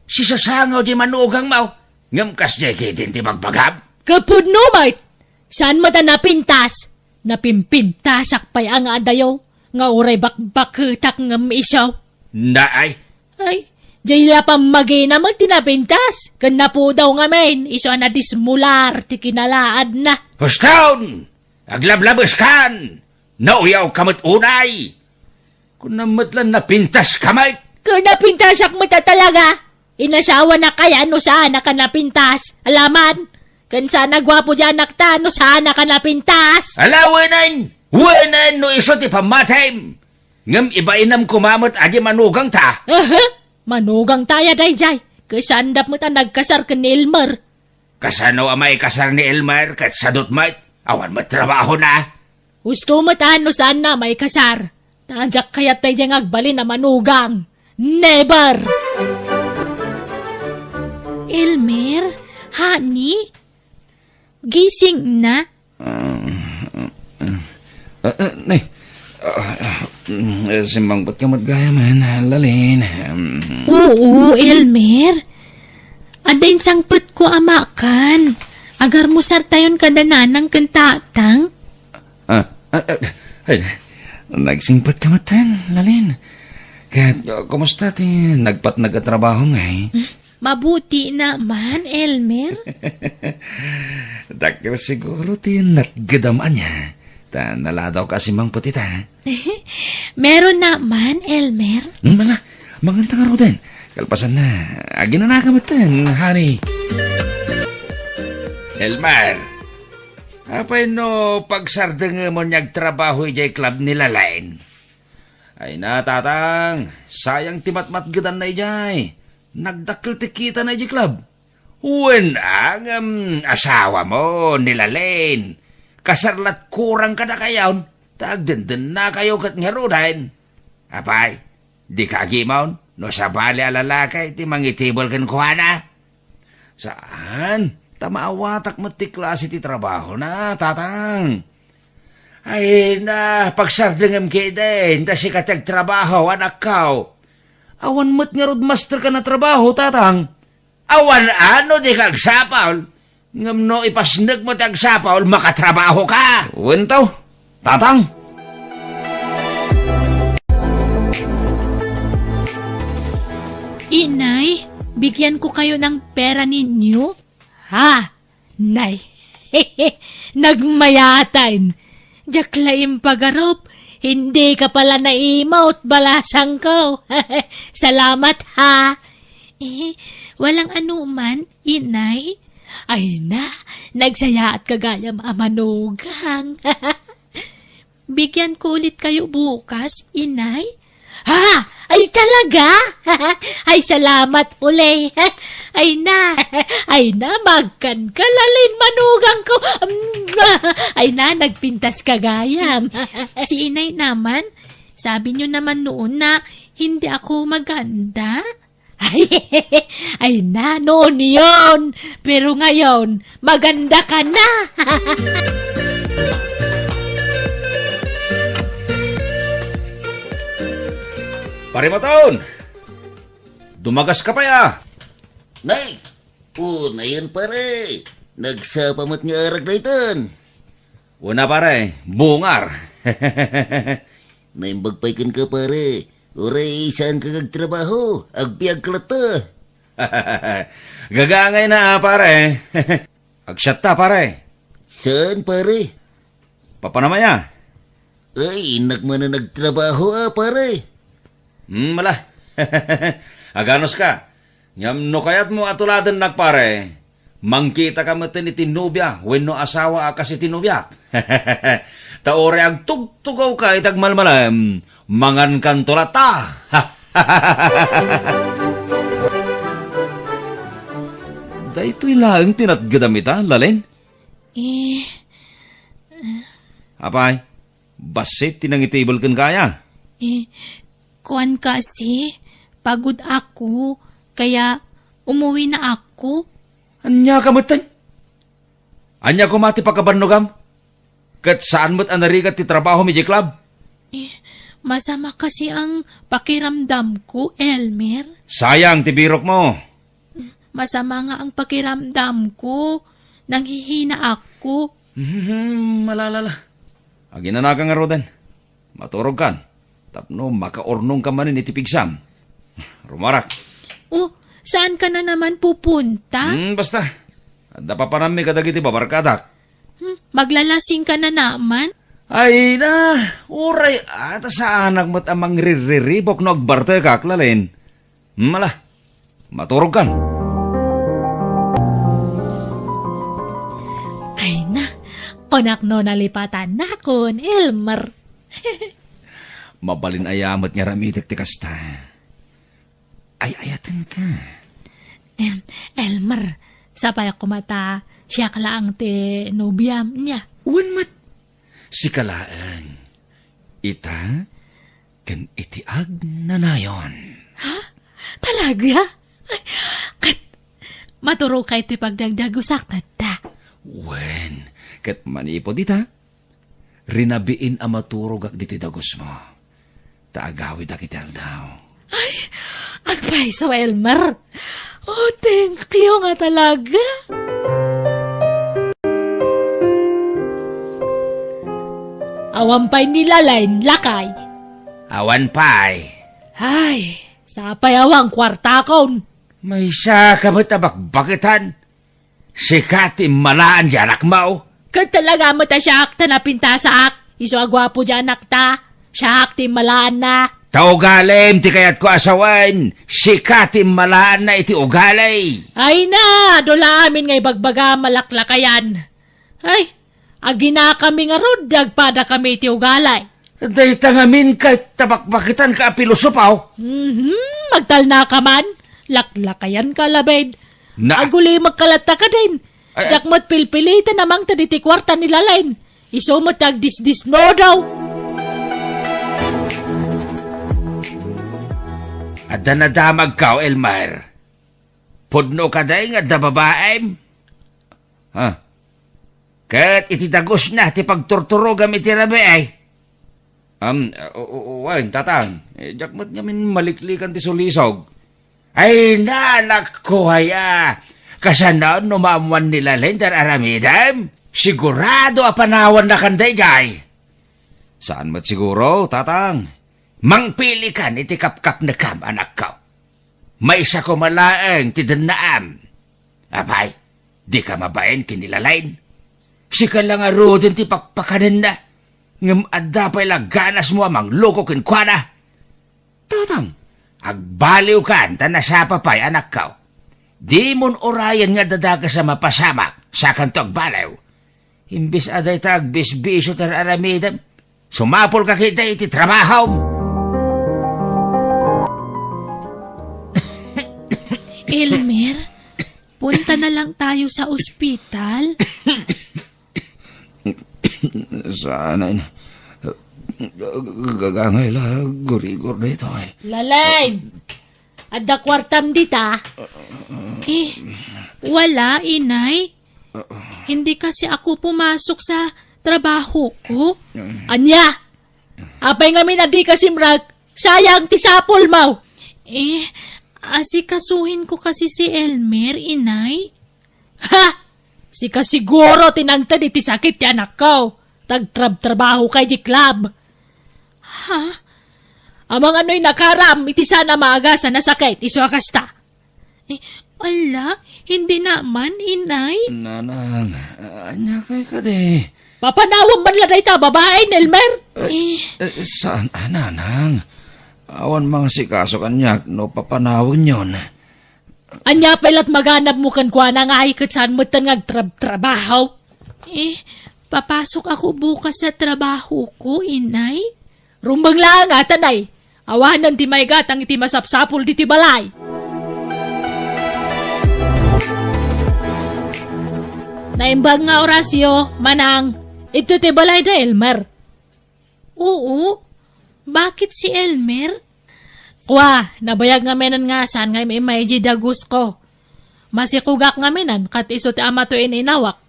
Si sasangaw di manugang mau. Ngamkas di kitin ti magpagam. Kapudno, mate! Saan mata napintas? Napimpintasak pa'y ang adayaw. Nga uray bakbakutak ngam isaw. Naay. Ay, jayla pa magina magtinapintas. Kan na po daw nga men, iso na dismular, ti kinalaad na. Hustawn! Aglablabas kan! Nauyaw kamot unay! Kung namatlan napintas kamay! Kung napintasak mo ta talaga, inasawa na kaya no saan na ka napintas. Alaman, Kansa nagwapo dyan nakta, no sana ka napintas. Ala, wanan, no iso ti pamatay. Ngam iba inam kumamot adi manugang ta. Manugang taya dayjay. Kasandap mo ta nagkasar ka ni Elmer. Kasano amay kasar ni Elmer kat sadot mat. Awan mo trabaho na. Gusto mo ta, no sana may kasar. Tadyak kayat dayjay ngagbali na manugang. Never! Elmer, honey, gising na? Nay, simbang ba't ka magaya man, lalin. Oo, Elmer. Adain sangpet ko amakan. Agar mo sartayon kadananang kantatang. Ay, nagsingpat ka matan, lalin. Kaya, kumusta ti? Nagpat nagkatrabaho nga eh. Mabuti naman, Elmer. Dakil siguro ti natgadaman niya. Ta naladaw kasi mang putita. Meron naman, Elmer. Mala, manganta nga roden. Kalpasan na, agin na nakamatan, honey. Elmer, apay no pagsardeng mo niyag trabaho ijay club nila lain. Ay na, tatang. Sayang timatmat gadan na ijay. Nagdakil ti kita na ijay club. Wen ang asawa mo nilalain. Kasarlat kurang ka na kayaw. Tagdenden na kayo kat nga rodain. Apay, di ka agimaw. No sa bali alalakay ti mangitibol kan kuhana. Saan? Tamawatak mo ti klase ti trabaho na, tatang. Ay na, pagsardengam kiden, ta si katag trabaho, anak kao. Awan mo't nga roadmaster ka na trabaho, tatang. Awan ano di kag sapaw. Ngam no ipasnag mo tag sapaw, makatrabaho ka. Wentaw, tatang. Inay, bigyan ko kayo ng pera ninyo? Ha? Nay, nagmayatan. Jaklaim pagarop, hindi ka pala naimot balasang ko. Salamat ha. Walang anuman, inay. Ay na, nagsaya at kagaya manugang. Bigyan ko ulit kayo bukas, inay. Ha? Ay talaga? Ay salamat uli. Ay na, magkan kalalin manugang ko. Ay na, nagpintas kagayam. Si inay naman, sabi niyo naman noon na hindi ako maganda. Ay na, noon yun. Pero ngayon, maganda ka na. Parimaton! Dumagas ka pa ya! Nay! Na yan pare! Nagsapamat nga arag na itan! Una pare, bungar! Naimbagpaykan ka pare! Uray, saan ka kagtrabaho? Agpiyag kalata! Gagangay na pare! Agsyat ta pare! Saan pare? Papanamaya! Ay, nagmana nagtrabaho pare! Mala. Aganos ka. Ngam no kayat mo atuladan nagpare. Mangkita ka matin itinubya. Wenno asawa kasi tinubya. Taore ag tugtugaw ka itagmalmalam. Mangan kan tulata. Dahito'y lang tinatgadamita, lalin? Apay, basit tinangitable kan kaya. Kuan kasi, pagod ako, kaya umuwi na ako. Anya ka matay? Anya ko mati pagkabanogam? Kat saan mo't anarigat ti trabaho mi club? Masama kasi ang pakiramdam ko, Elmer. Sayang ti birok mo. Masama nga ang pakiramdam ko. Nanghihina ako. Malalala. Aginanaga nga rodan. Maturog kan. Tapno makaornong ka manin itipigsam. Rumarak. Oh, saan ka na naman pupunta? Basta. Ada pa parami kadagiti babarkadak. Maglalasing ka na naman? Ay na, uray ata sa anak mo't amang ririribok no agbarte kaklalin. Mala, maturog kan. Konak no nalipatan nakon, Elmer. Mabalin ayamat niya ramitek ti kasta. Ay, ayatan ka. Elmer, sapay ako mata, siya kalaang te nobiyam niya. Uwan mat. Si kalaan. Ita, kan itiag na nayon. Talaga? Ay, kat, maturo kay ti pagdagdagusak ta. Wen, kat manipod ita. Rinabiin ang maturog ak diti dagos mo. Taagawid akitel daw. Agpay sa Elmer. Oh, thank you nga talaga. Awampay nila lain lakay. Awan pa'y. Ay, sapay awang kwarta kon. May siya kamot na bakbakitan. Sikat malaan dyan akmaw. Kat talaga mo ta siya akta na pinta sa ak. Iso agwapo dyan akta. Siya akti malaan na. Taugalim ti kayat ko asawan. Sikat malaan na iti ugalay. Ay na, dola amin ngay bagbaga malaklakayan. Ay, agina kami nga rod, dagpada kami ti ugalay. Day tangamin kahit tabakbakitan ka pilosopaw. Magtal na ka man. Laklakayan ka labed. Na- Aguli magkalata ka din. Jakmot pilpilita namang taditi kwarta nila lain. Iso mo tag dis no daw. Adda na damag ka, Elmer. Pudno ka day nga da babaem. Ha? Kat ititagos na ti pagturturogam iti rabi ay. Wain, tatang. Jakmat ngamin maliklikan ti sulisog. Ay, nanak ko haya. Kasanaan numamuan nila lender aramidam. Sigurado apanawan na kanday jay. Saan mat siguro, tatang? Mangpili kan iti kapkap na kam, anak ko. May isa ko malaang ti danaam. Apay, di ka mabaen kinilalain. Si ka lang arudin ti pakpakanin na. Ngam adda pa'y laganas mo amang loko kinkwana. Tatang, agbaliw kan, tanasapa pa'y anak ko. Di mon orayan nga dadaga sa mapasamak sa kantog baliw. Imbis aday tag bisbiso tar aramidam. Sumapol ka kita iti trabaho. Elmer, punta na lang tayo sa ospital. Sana gagangay la gurigor na ito eh. Lalain! Adda kwartam dita. Wala, inay. Hindi kasi ako pumasok sa trabaho ko. Anya! Apay nga minadi kasi mrag, sayang tisapol mau. Asikasuhin ko kasi si Elmer, inay. Ha! Sika siguro tinangtad iti sakit ti anak ko. Tagtrabaho kay di club. Ha? Amang ano'y nakaram, iti sana maagasan na sakit, iso akasta. Ala, hindi naman, inay. Nanang, anya kay ka di. Papanawang man lang ita, babae, Elmer. Saan, nanang? Awan mga sikaso kanyak, no papanawin yon. Anya pelat maganap mo kan kwa na nga ikat saan mo tan trabaho. Papasok ako bukas sa trabaho ko, inay. Rumbang lang nga, tanay. Awanan ti may gatang iti masapsapol di ti balay. Naimbag nga orasyo, manang. Ito ti balay da Elmer. Oo. Bakit si Elmer? Kwa, nabayag nga menan nga saan nga may dagus ko. Masikugak nga menan, kat iso ti ama to inawak.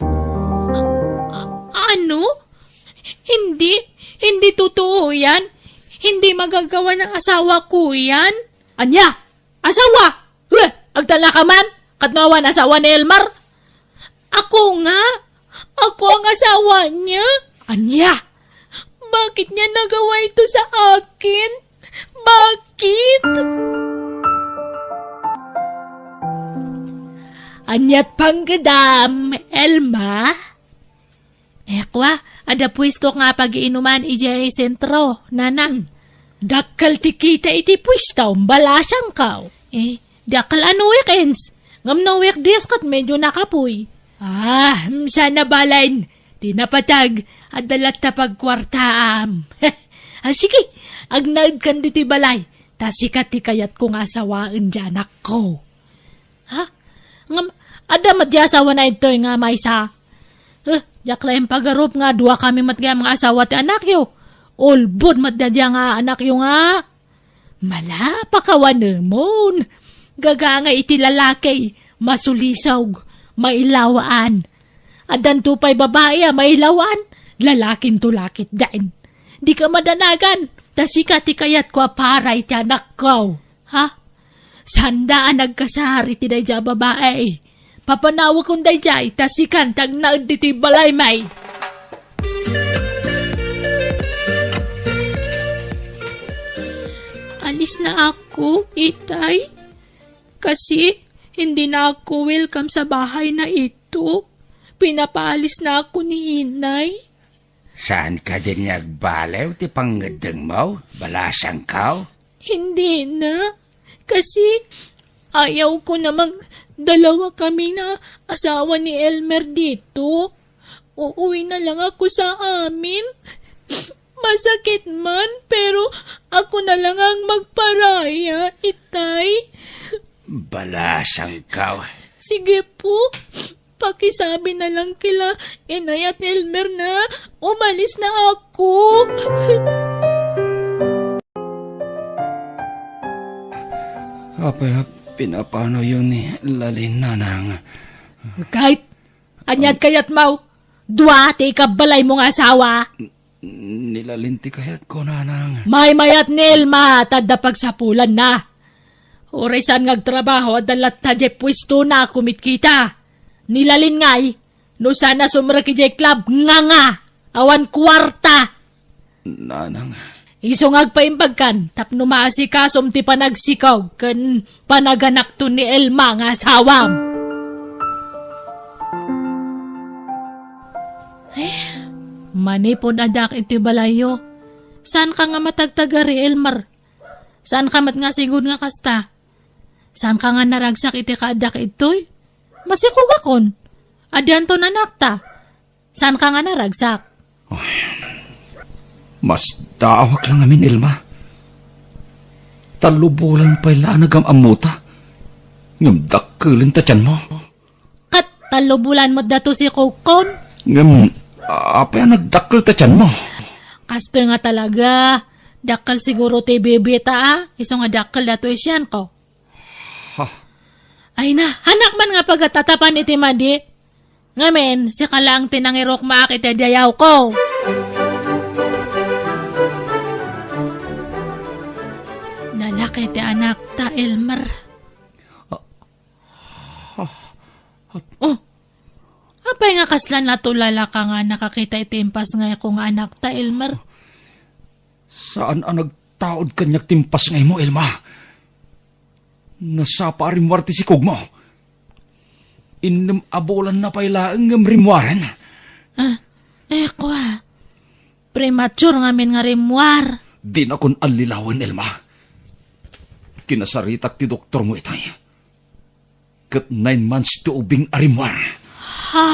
Ano? Hindi totoo yan. Hindi magagawa ng asawa ko yan. Anya? Asawa? Agtala ka man? Katnawan asawa ni Elmer? Ako nga. Ako ang asawa niya. Anya? Bakit niya nagawa ito sa akin? Bakit? Anyat panggadam, Elma? Ekwa, ada pwesto nga pag-iinuman ijay sentro, nanang. Dakal tikita iti pwesto, balasang kao. Dakal ano weekends? Ngam no weekdays kat medyo nakapoy. Sana balain, tinapatag, adalat ta pagkwartaam. Sige, agnaid kan dito'y balay, ta sikat ti kayat kong asawaan dyan ako. Ha? Ada madyasawa na ito nga may sa. Yakla yung pagarup nga, dua kami matga mga asawa ti anak yo. Olbod matdadya nga anak yo nga. Malapakawan namon. Gaga nga iti lalaki, masulisog, mailawaan. Adan tupay babae, mailawan, lalakin tulakit dain. Di ka madanagan, tasika ti kayat ko aparay ti anak ko. Ha? Sandaan nagkasari ti dayja babae. Papanawa kong dayjay, tasikan tag naad dito'y balay may. Alis na ako, itay. Kasi hindi na ako welcome sa bahay na ito. Pinapaalis na ako ni inay. Saan ka din nagbalew ti pangadang mo? Balasang ka? Hindi na. Kasi ayaw ko namang dalawa kami na asawa ni Elmer dito. Uuwi na lang ako sa amin. Masakit man, pero ako na lang ang magparaya, itay. Balasang ka? Sige po, pakisabi na lang kila Inay at Elmer na umalis na ako. Apay, pinapano yun ni Lalin, nanang? Kahit anyad kayat mau, dua ti ikabalay mong asawa. Nilalinti kayat ko, nanang. May mayat ni Elma, tadda pagsapulan na. Oray saan ngagtrabaho, adalat tadya pwesto na kumit kita. Nilalin ngay, no sana sumra ki jay club, nga, awan kwarta. Nanang, Iso ngagpaimbagkan, tapno maasikasom ti panagsikaw, kan panaganak to ni Elma nga asawam. Manipod adak iti balayo. Saan ka nga matagtagari, Elmer? Saan ka mat nga sigod nga kasta? Saan ka nga naragsak iti kaadak itoy? Masikog akon. Adyan to nanakta. Saan ka nga naragsak? mas daawak lang amin, Elma. Talubulan pa'y lanagam amuta. Ngam dakkelin ta tiyan mo. Kat talubulan mo dato si Kokon? Ngam, apa yan nagdakkel ta tiyan mo? Kasto nga talaga. Dakkel siguro ti bebe ta Iso nga dakkel dato isyan ko. Ha? Ay na, hanak man nga pagkatatapan iti madi. Ngamen, si kalang tinangirok maakit iti dayaw ko. Lalaki ti anak ta, Elmer. Oh, apay nga kaslan na tulala ka nga nakakita itimpas nga kung anak ta, Elmer. Saan ang nagtaod kanyak timpas ngay mo, Elma? Nasapa rimwarte si kugmo. Inim abulan na pailaang ng rimwaren. Kwa. Premature nga min nga rimwar. Di na kun alilawan, Elma. Kinasaritak ti doktor mo itay. Kat 9 months to ubing arimwar. Ha?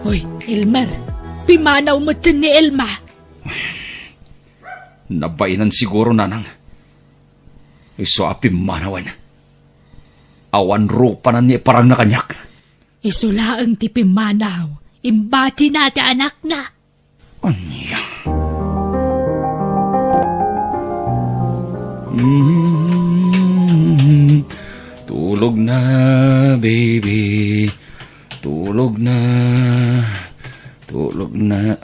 Hoy, Elmer. Pimanaw mo din ni Elma. Nabainan siguro, nanang. Iso apimanawan. Awan rupa na niya parang nakanyak. Isulaang ti pimanaw. Imbati na ti anak na. Anya? Tulog na, baby. Tulog na. Tulog na.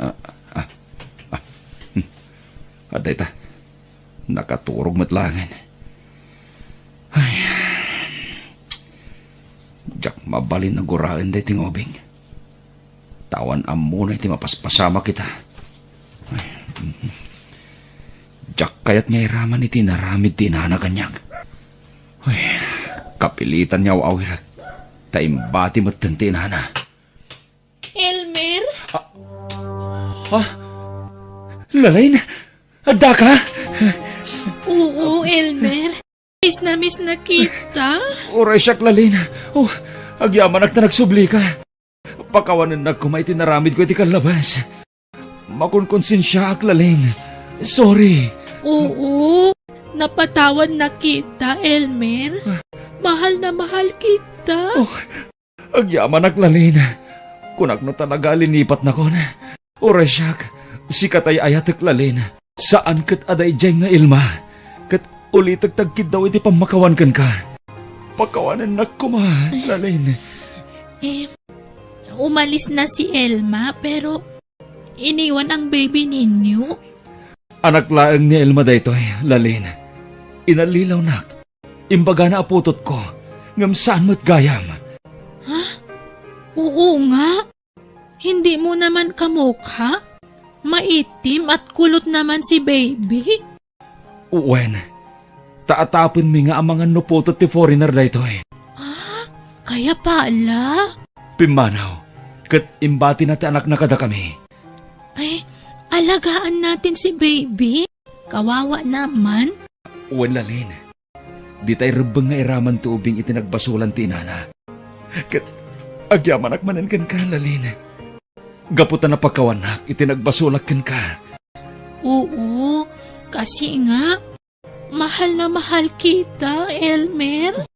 Aday ta. Nakaturog matlangan. Ay. Jak mabalin na guraan day ting obing. Tawan amuna iti mapaspasama kita. Ay. Jak kayat nga iraman iti naramid ti nanaganyag. Ay. Kapilitan niya awirat. Taimbati mo't tanti nana. Elmer? Lalain? Adda ka? Oo, Elmer. Miss na kita. Oray siyak, Lalin. Oh, Agyaman na nagsubli ka. Pakawanan na kumay tinaramid ko iti kalabas. Makunkonsensya ak lalin. Sorry. Oo, napatawad na kita, Elmer. Mahal na mahal kita. Agyaman ak lalin. Kunak na talaga linipat na kon. Orasyak, si katay ayatek lalin. Saan kat aday jay nga ilma? Kat ulitag tagkid daw iti pamakawan kan ka. Pakawanan na kumahan, lalin. Umalis na si Elma pero iniwan ang baby ninyo. Anak laeng ni Elma daytoy, lalin. Inalilaw nak. Imbaga na aputot ko. Ngam saan mo't gayam. Oo nga. Hindi mo naman kamukha. Maitim at kulot naman si baby. Uwen, taatapon mi nga ang mga nuputot ti foreigner daytoy. Kaya pala. Pimanaw, kat imbati na ti anak na kada kami. Ay, alagaan natin si baby. Kawawa naman. Uwen, lalin. Di tay rubang nga iraman tuubing itinagbasulan ti inana. Kat agyaman akmanan kan ka, lalin. Gaputan na pagkawanak, itinagbasulat kan ka. Oo, kasi nga, mahal na mahal kita, Elmer.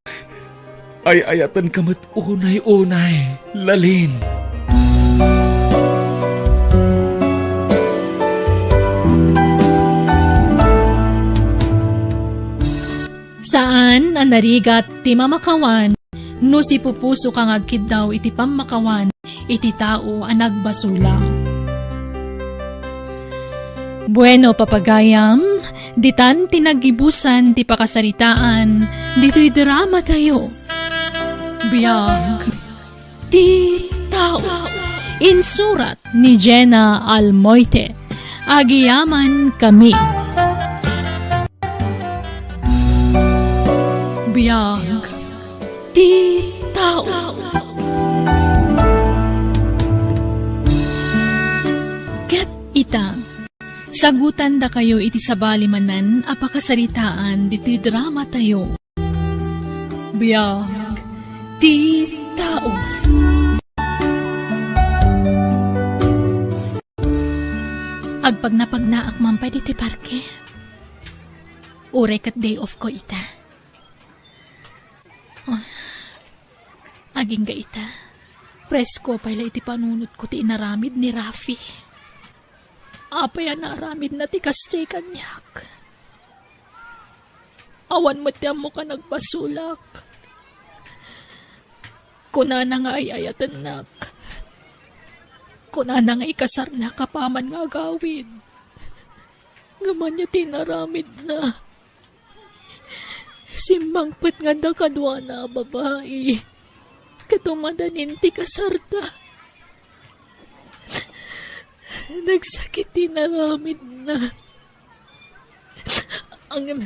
Ay ayatan kamat unay-unay, lalin. Saan ang narigat ti mamakawan, no si pupuso kang agkid daw iti pamakawan, iti tao ang nagbasula. Bueno, papagayam, ditan tinagibusan ti pakasaritaan, dito'y drama tayo. Biyag, ti tao, insurat ni Jenna Almoite, agiyaman kami. Biyag, ti tao. Ket ita, sagutan da kayo iti sabalimanan apakasaritaan dito'y drama tayo. Biyag, ti tao. Agpagnapagnaak mampay dito'y parke. Ure kat day off ko ita. Aging ga ita. Presko pala iti panunod ko ti inaramid ni Rafi. Apay naramid na ti kastay kanyak. Awan mo mo ka nagpasulak. Kuna na nga ay ayatan nak. Kuna na nga ikasar na kapaman nga gawin. Ngaman niya tinaramid na. Simbangpat nga da kadwa na babae. Katumadanin ti kasarda. Nagsakit tinaramid na. Ang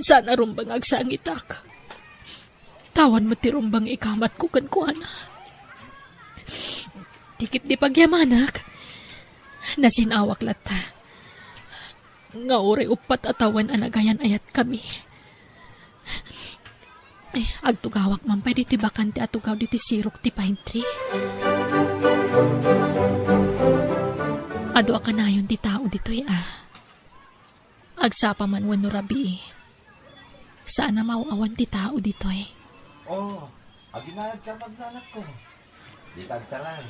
sana rumbang agsangitak. Tawan mo ti rumbang ikamat ko kan kuana. Tikit di pagyamanak. Nasinawak lata. Nga ore upat atawan anagayan ayat kami. Agtugawak mampay diti bakante atugaw diti sirok ti pine tree. Ado ka na yun ti tao dito'y Agsapa man wano rabi. Sana mauawan ti tao dito'y. Oh, aginahad ka magnanak ko. Di kagtaran.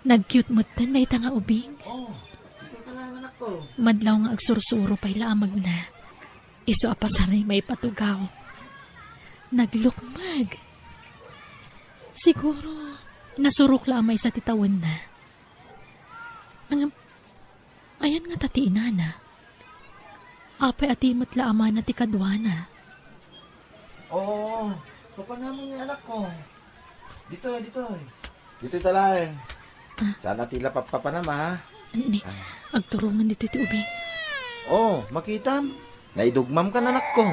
Nag-cute mo tan na ita nga ubing. Oh, ito ka lang anak ko. Madlaw nga agsursuro pa'y laamag na. Iso apasaray may patugaw. Naglukmag. Siguro, nasurok lamay sa titawan na. Ayan nga tati inana. Apay atimat laaman na ti kadwana. Oo, papanamon nga anak ko. Dito. Dito talay. Sana tila papanama ha. Ni, agturungan dito ti ubing. Oh, makitam. Naidugmam ka na anak ko.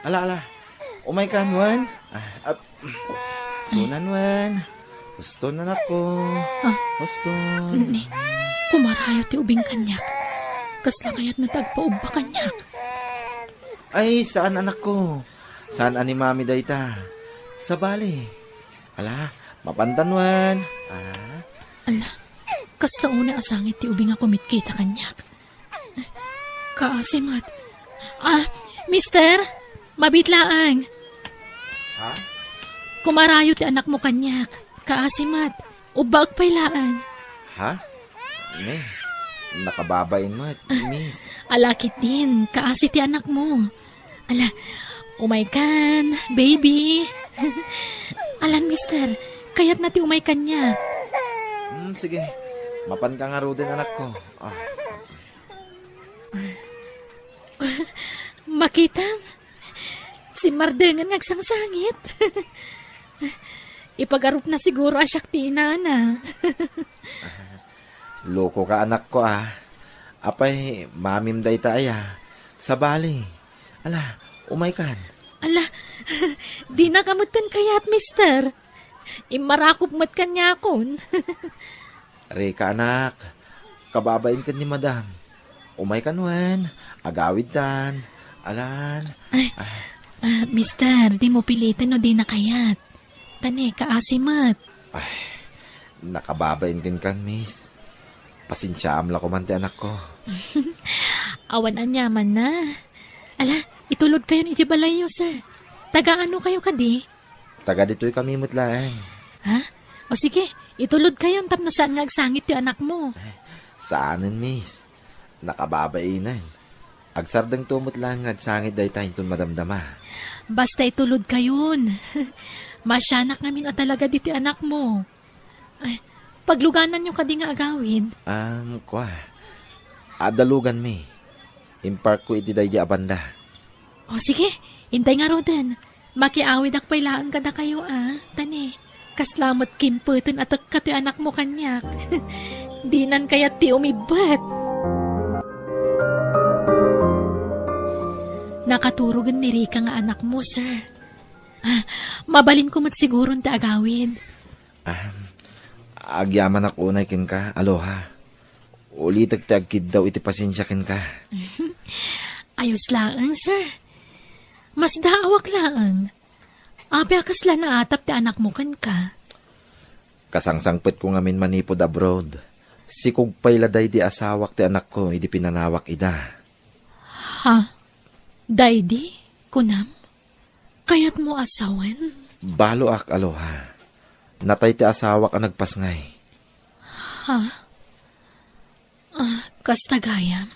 Ala. Umay ka, Juan. Sunan, Juan. Gusto na anak ko. Gusto. Ni, kumarayo ti ubing kanyak. Kasla kaya't natagpaubba kanyak. Ay, saan anak ko? Saan ani mami dayta? Sa bali. Ala, mapantanwan. Ala, kasta una asangit ti ubing ako mitkita kanyak. Kaasimat. Mister, mabitlaang. Ha? Kumarayo ti anak mo kanyak. Kaasimat. Ubag pailaan. Ha? Ne, nakababain mo, miss. Alakit din. Kaasi ti anak mo. Ala, umaykan, baby. Alan, mister, kayat na ti umaykan niya. Sige, mapan ka nga ro din anak ko. Makitam, si Mardengan ngagsangsangit. Ipagarup na siguro asyak ti inana. Loko ka anak ko Apay, mamim dayta aya. Sa bali. Ala, umaykan. Ala, di nakamot kan kayat, mister. Imarakop mat kanya kon. Reka anak, kababain ka ni madam. Umaykan wen, agawid tan. Alan. Mister, di mo pilitan o di nakayat. Tane, kaasimat. Nakababain kan miss. Pasensyaam la ko man ti anak ko. Awan anyaman na. Ala, itulod kayo ni Jibalayo, sir. Taga-ano kayo kadi? Taga dito'y kami mutlaan. Ha? O sige, itulod kayo tapno saan nga agsangit yung anak mo. Saanan, miss? Nakababainan. Agsardang tumot lang agsangit dahi tayo itong madamdama. Basta itulod kayon. Masyanak namin o talaga dito yung anak mo. Ay, pagluganan nyo kadi nga agawid. Adalugan mi. Impark ko iti dahi abanda. O sige, intay nga rodan. Makiawid ak pailaan ka na kayo Tani, kaslamat kimputin at kati anak mo kanyak. Dinan kaya ti umibat. Nakaturugan ni Rika nga anak mo, sir. Mabalin ko matsiguron ti agawid. Agyaman ako unay kin ka, aloha. Ulitag ti agkid daw iti pasensya kin ka. Ayos laang, sir. Mas daawak laang. Api akasla na atap ti anak mo kan ka. Kasangsangpet ko ngamin manipod abroad. Sikog pailaday di asawak ti anak ko, idi pinanawak ida. Ha? Daydi? Kunam? Kayat mo asawan? Balo ak, aloha. Natay ti asawak ang nagpasngay. Ha? Kastagayam.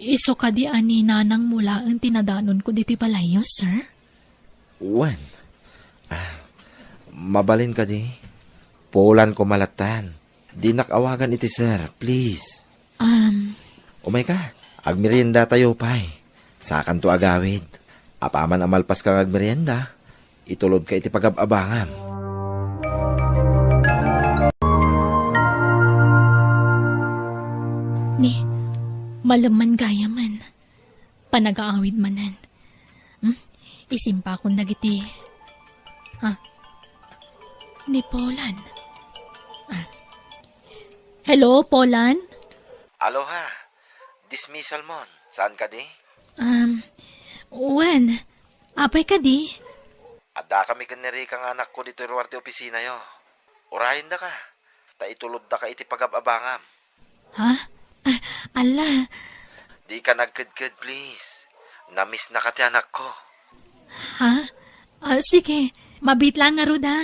Iso ka di ani nanang mula ang tinadanon ko diti palayo, sir? Wen? Mabalin ka di. Pulan ko malatan. Di nakawagan iti sir, please. Umay ka, agmerienda tayo pay. Sakan to agawid. Apaman amalpas kang agmerienda. Itulod ka iti pagababangam. Ni, malaman gaya man. Panag-aawid manan. Isimpa akong nagiti. Ni Polan. Hello, Polan? Aloha. Dismissal mon. Saan ka di? Wen, apay ka di? Adda kami kaneri kang anak ko dito ruwarte opisina yo. Urahin da ka. Ta itulod da ka iti pagababangam. Ha? Ala. Di ka nagkadkad, please. Namiss na ka ti anak ko. Ha? Sige. Mabit lang nga ruda.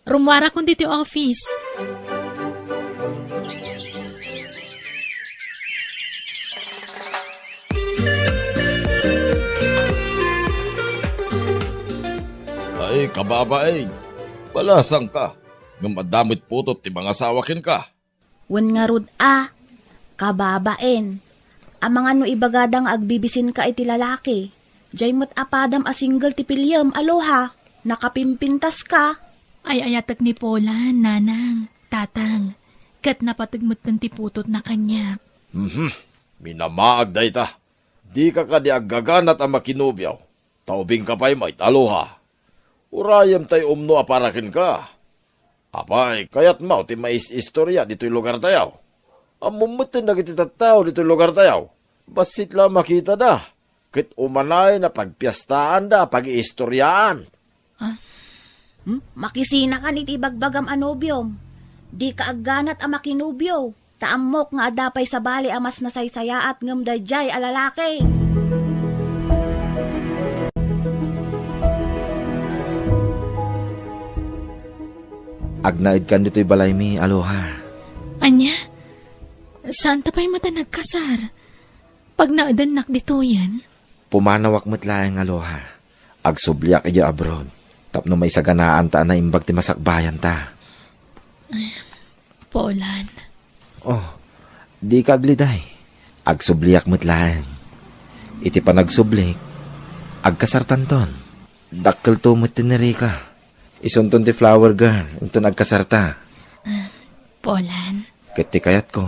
Rumwara kong dito office. Ay, kababain. Balasang ka. Nga madamit putot ti mga sawakin ka. Wen nga rod kababaen. Ang mga no ibagadang agbibisin ka iti lalaki. Jay mo't apadam a single ti pilyam, aloha. Nakapimpintas ka. Ay ayatag ni Polan, nanang, tatang. Kat napatagmot ng tiputot na kanya. Minamaag day ta. Di ka kadi aggaganat ang makinubyaw. Taubing ka pa'y may aloha. Urayam tayo umno aparakin ka. Apay, kayat mau ti mais istorya dito'y lugar tayaw. Amumutin na kiti tattao dito'y lugar tayaw. Basit lang makita da. Kit umanay na pagpiyastaan da, pag-iistoryaan. Makisina ka ni tibagbagam anobyom. Di ka agganat ang makinubyo. Taamok nga adapay sa bali amas na saysaya at ngam dayjay alalaki. Agnaid kan dito'y balay mi, aloha. Anya? Saan tapay mata nagkasar? Pag naadanak dito yan? Pumanawak mo't laeng aloha. Agsubliak iya abroad. Tapno may saganaan ta na imbag ti masakbayan ta. Polan. Oh, di kagliday. Agsubliak mo't laeng. Iti pa nagsublik. Agkasartanton. Dakkel to mo't tinirika. Isunton ti flower girl. Ito nagkasarta. Polan. Kiti kayat ko.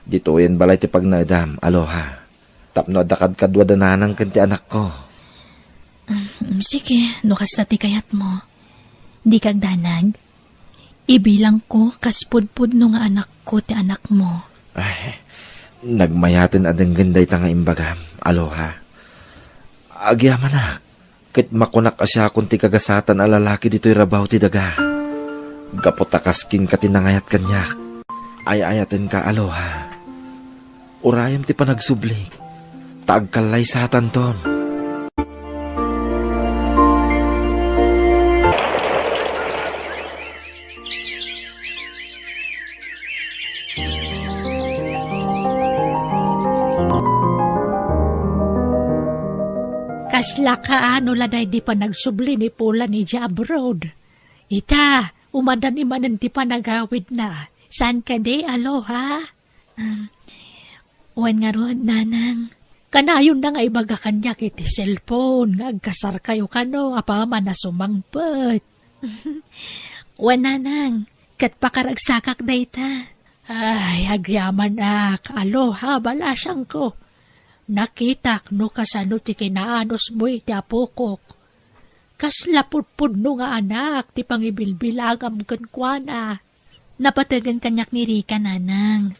Dito yan balay ti pagnaadam, aloha. Tapno adakad kadwa dananang kanti anak ko. Sige, nukas na ti kayat mo. Di kagdanag. Ibilang ko kaspudpud no nga anak ko ti anak mo. Ay, nagmayatin adang ganday ta nga imbagam, aloha. Agyaman kit makunak asya kung ti kagasatan a lalaki dito'y rabaw ti daga. Gapotakaskin ka tinangayat kanyak. Ay-ayatin ka, aloha. Urayam ti panagsublik. Taagkalay sa tanton. Kasla ka ano laday di pa nagsubli ni Pula ni Jabrod. Ita, umadan imanan ti pa nagawid na. San ka di, aloha? Uwan nga ron, nanang. Kanayon na nga ibaga kanya kiti cellphone. Agkasar kayo kano, apama na sumangpet. Uwan, nanang. Kat pakaragsakak da ita. Ay, agyaman ak. Aloha, balasang ko. Nakitak no kasano ti kinaanos mo iti apokok. Kaslapudpud no nga anak ti pangibilbilagam kankwana. Napatagan kanyak ni Rika, nanang.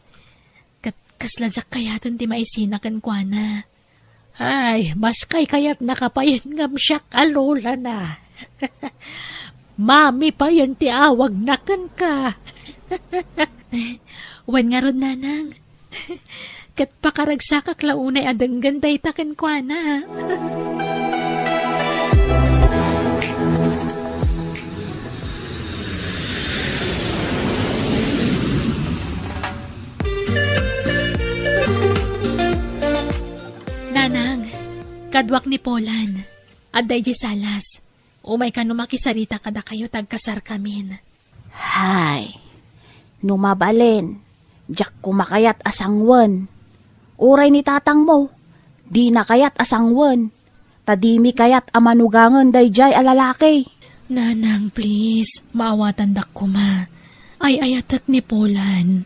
Kasladyak kayatan ti maisina kankwana. Ay, mas kay kayat nakapayan ngam siyak alola na. Mami pa yan ti awag na ka. Wan nga ron, nanang. Kat pakaragsakak launay adang ganday takan kwa na. Nanang, kadwak ni Polan, aday di salas. Umay ka numakisarita kada kayo tagkasar kamin. Hay, numabalen. Jak kumakayat asangwan. Uray ni tatang mo, di na kayat asangwan. Tadimi kayat amanugangan dayjay alalaki. Nanang, please, maawatan dak ko ma. Ay ayatak ni Polan.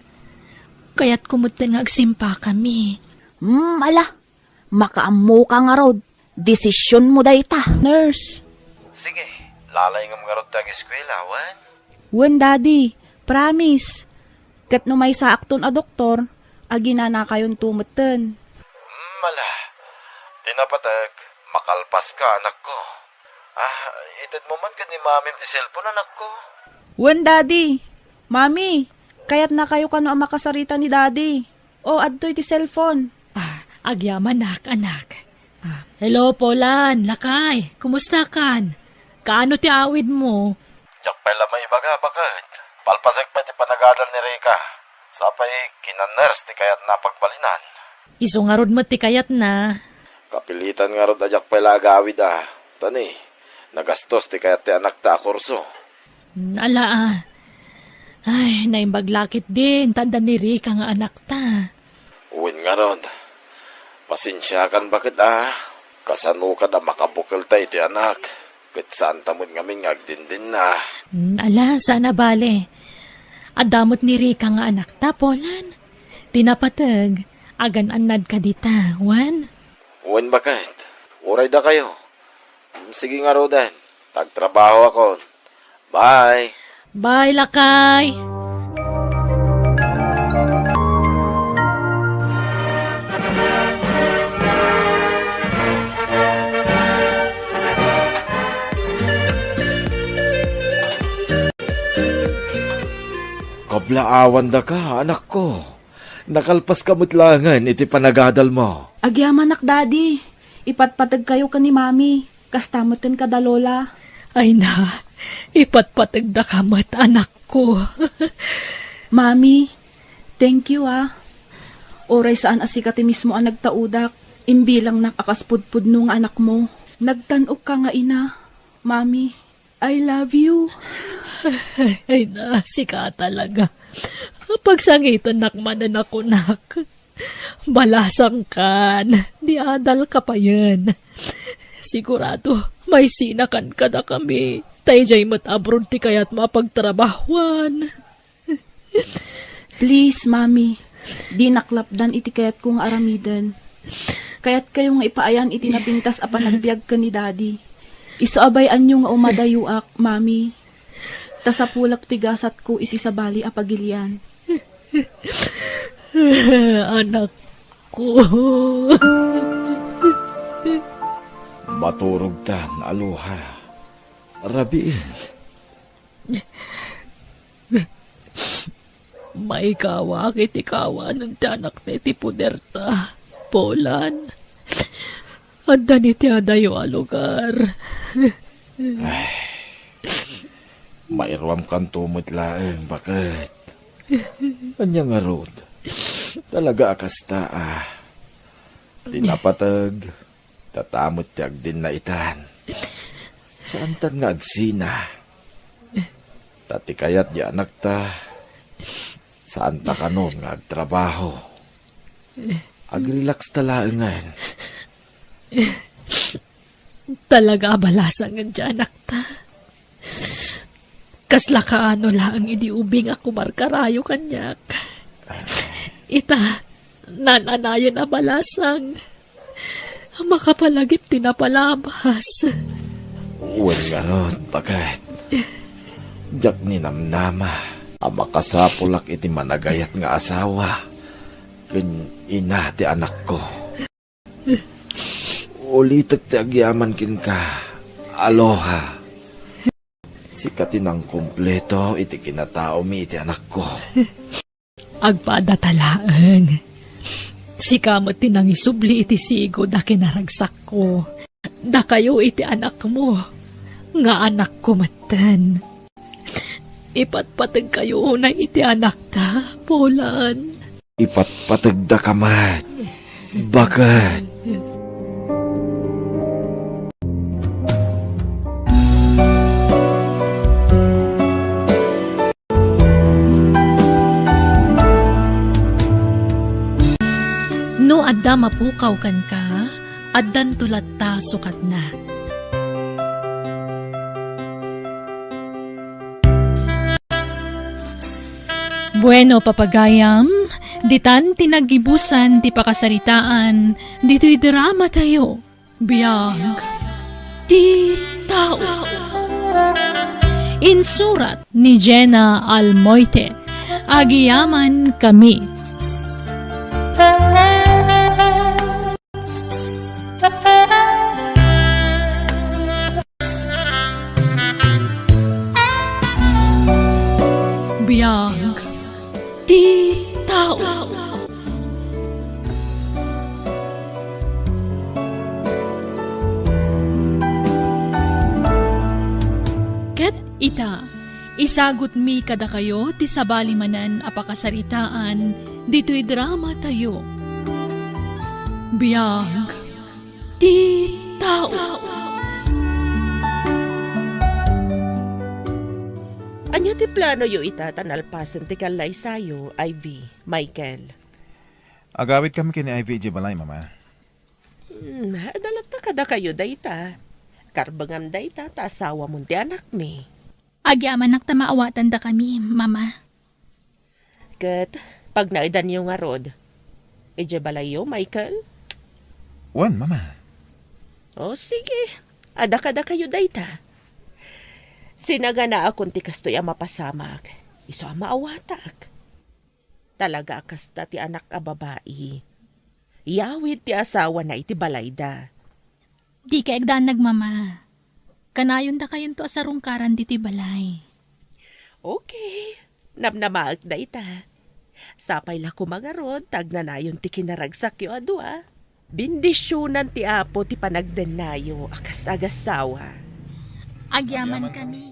Kaya't kumutin nga agsimpa kami. Ala, makaammo ka nga rod. Desisyon mo dayta, nurse. Sige, lalay ngam garot tag eskwela, wan? Wen, daddy, promise. Kat no may sa akton a doktor, agina na kayon tumutten. Mala, tinapatag, makalpas ka, anak ko. Itad mo man ka ni mamim ti cellphone, anak ko. Wen, daddy, mami, kayat na kayo kano ang makasarita ni daddy. O, adtoy ti cellphone. Agyaman anak. Hello, Polan, lakay, kumusta kan? Kaano ti awid mo? Diyak pa'y lamay baga, bakit? Palpasek pa ti panagadal ni Rika. Sapay, kinaners ti kayat na pagbalinan. Iso nga rod mo ti kayat na. Kapilitan nga rod ajak pa'y lagawid Tani, nagastos ti kayat ti anak ta kurso. Ala Ay, naimbaglakit din, tanda ni Rika nga anak ta. Uwin nga rod. Pasensya kan bakit Kasano ka na makabukal tayo ti anak. Kat saan tamod ngaming agdindin na. Ala, sana bale. Adamot ni Rika nga anak ta, Polan. Tinapatag, agan-anad ka dita, wan? Wan bakit? Uray da kayo. Sige nga rodan. Tagtrabaho ako. Bye! Bye, lakay! Mablaawan da ka, anak ko. Nakalpas ka mutlangan, iti panagadal mo. Agyaman nak, daddy. Ipatpatag kayo ka ni mami. Kastamutin ka da, lola. Ay na, ipatpatag da kamat anak ko. Mami, thank you Oray saan asikati mismo ang nagtaudak. Imbilang nakakaspudpud nung anak mo. Nagtanok ka nga ina. Mami, I love you. Ay na, sika talaga. Pagsangitan nakmanan ako, nak. Balasang kan, di adal ka pa yan. Sigurado, may sinakan ka na kami. Tayjay mat-abroad ti kaya't mapagtrabahuan. Please, mami. Di naklapdan iti kayat kong aramidan. Kaya't kayo nga ipaayan iti napintas apan nagbiag ka ni daddy. Isaabayan nyo nga umadayuak, mami. Tasapulak tigasat ko iti sabali apagilian. Anak ko. Maturog tan, aloha. Rabiin. May kawak iti kawan ng tiyanak na iti puderta. Polan. Anda ni tiyadayo a lugar. Mairwam kan tumot laeng, bakit? Anya nga rod. Talaga akasta Tinapatag. Tatamot tiyag din na itan. Saan tan nga agsina? Tati kayat di anak ta. Saan ta kanon nga agtrabaho? Agrelax talaangan. Talaga balasan nga dyan, anak ta. Kasla kaano lang idiubing ako markarayo kanyak. Ita, nananayon na balasang. Makapalagip tinapalabas. Uwan nga ron, bakit? Diyak ni namnama. Ang makasapulak iti managayat nga asawa. Kin ina ti anak ko. Ulitak ti agyaman kin ka. Aloha. Sikatin ang kumpleto iti kinatao mi iti anak ko. Agpadatalaan. Si kamot tinang isubli iti sigo da kinaragsak ko. Da kayo iti anak mo. Nga anak ko matan. Ipatpatag kayo na iti anak ta, Polan. Ipatpatag da kamat. Bakit? No adda mapukaw kan ka, addan tulat ta sukat na. Bueno, papagayam, ditan tinagibusan ti pakasaritaan, dito'y drama tayo. Biyag, ti tao. Insurat ni Jenna Almoite, Agiyaman Kami. Biyag, ti tao. Ket ita, isagot mi kada kayo ti sabali manan apakasaritaan, dito'y drama tayo. Biyag, ti tao. Anya ti plano yo ita tanalpasan ti kalay sayo, Ivy, Michael? Agawit kami kini Ivy Jibalay, mama. Dalat na kada kayo dayta. Karbangam dayta ta asawa mo ti anak mi. Agyaman nak tamaawatan da kami, mama. Ket, pag naidan yung nga rod, balay yo, Michael? Wan, mama. O sige, ada kada kayo dayta. Sinaga na akong ti kastoy ang mapasamak, iso ang maawatak. Talaga kasta ti anak a babae. Yawid ti asawa na iti balayda. Di ka egdanag, mama. Kanayon da kayon to asarungkaran dito'y balay. Okay, Namnamaag da ita. Sapay la ko mangaron, tagnanayon ti kinaragsak yu adwa. Bindisyonan ti Apo ti panagden nayo, akas agasawa. Agyaman kami.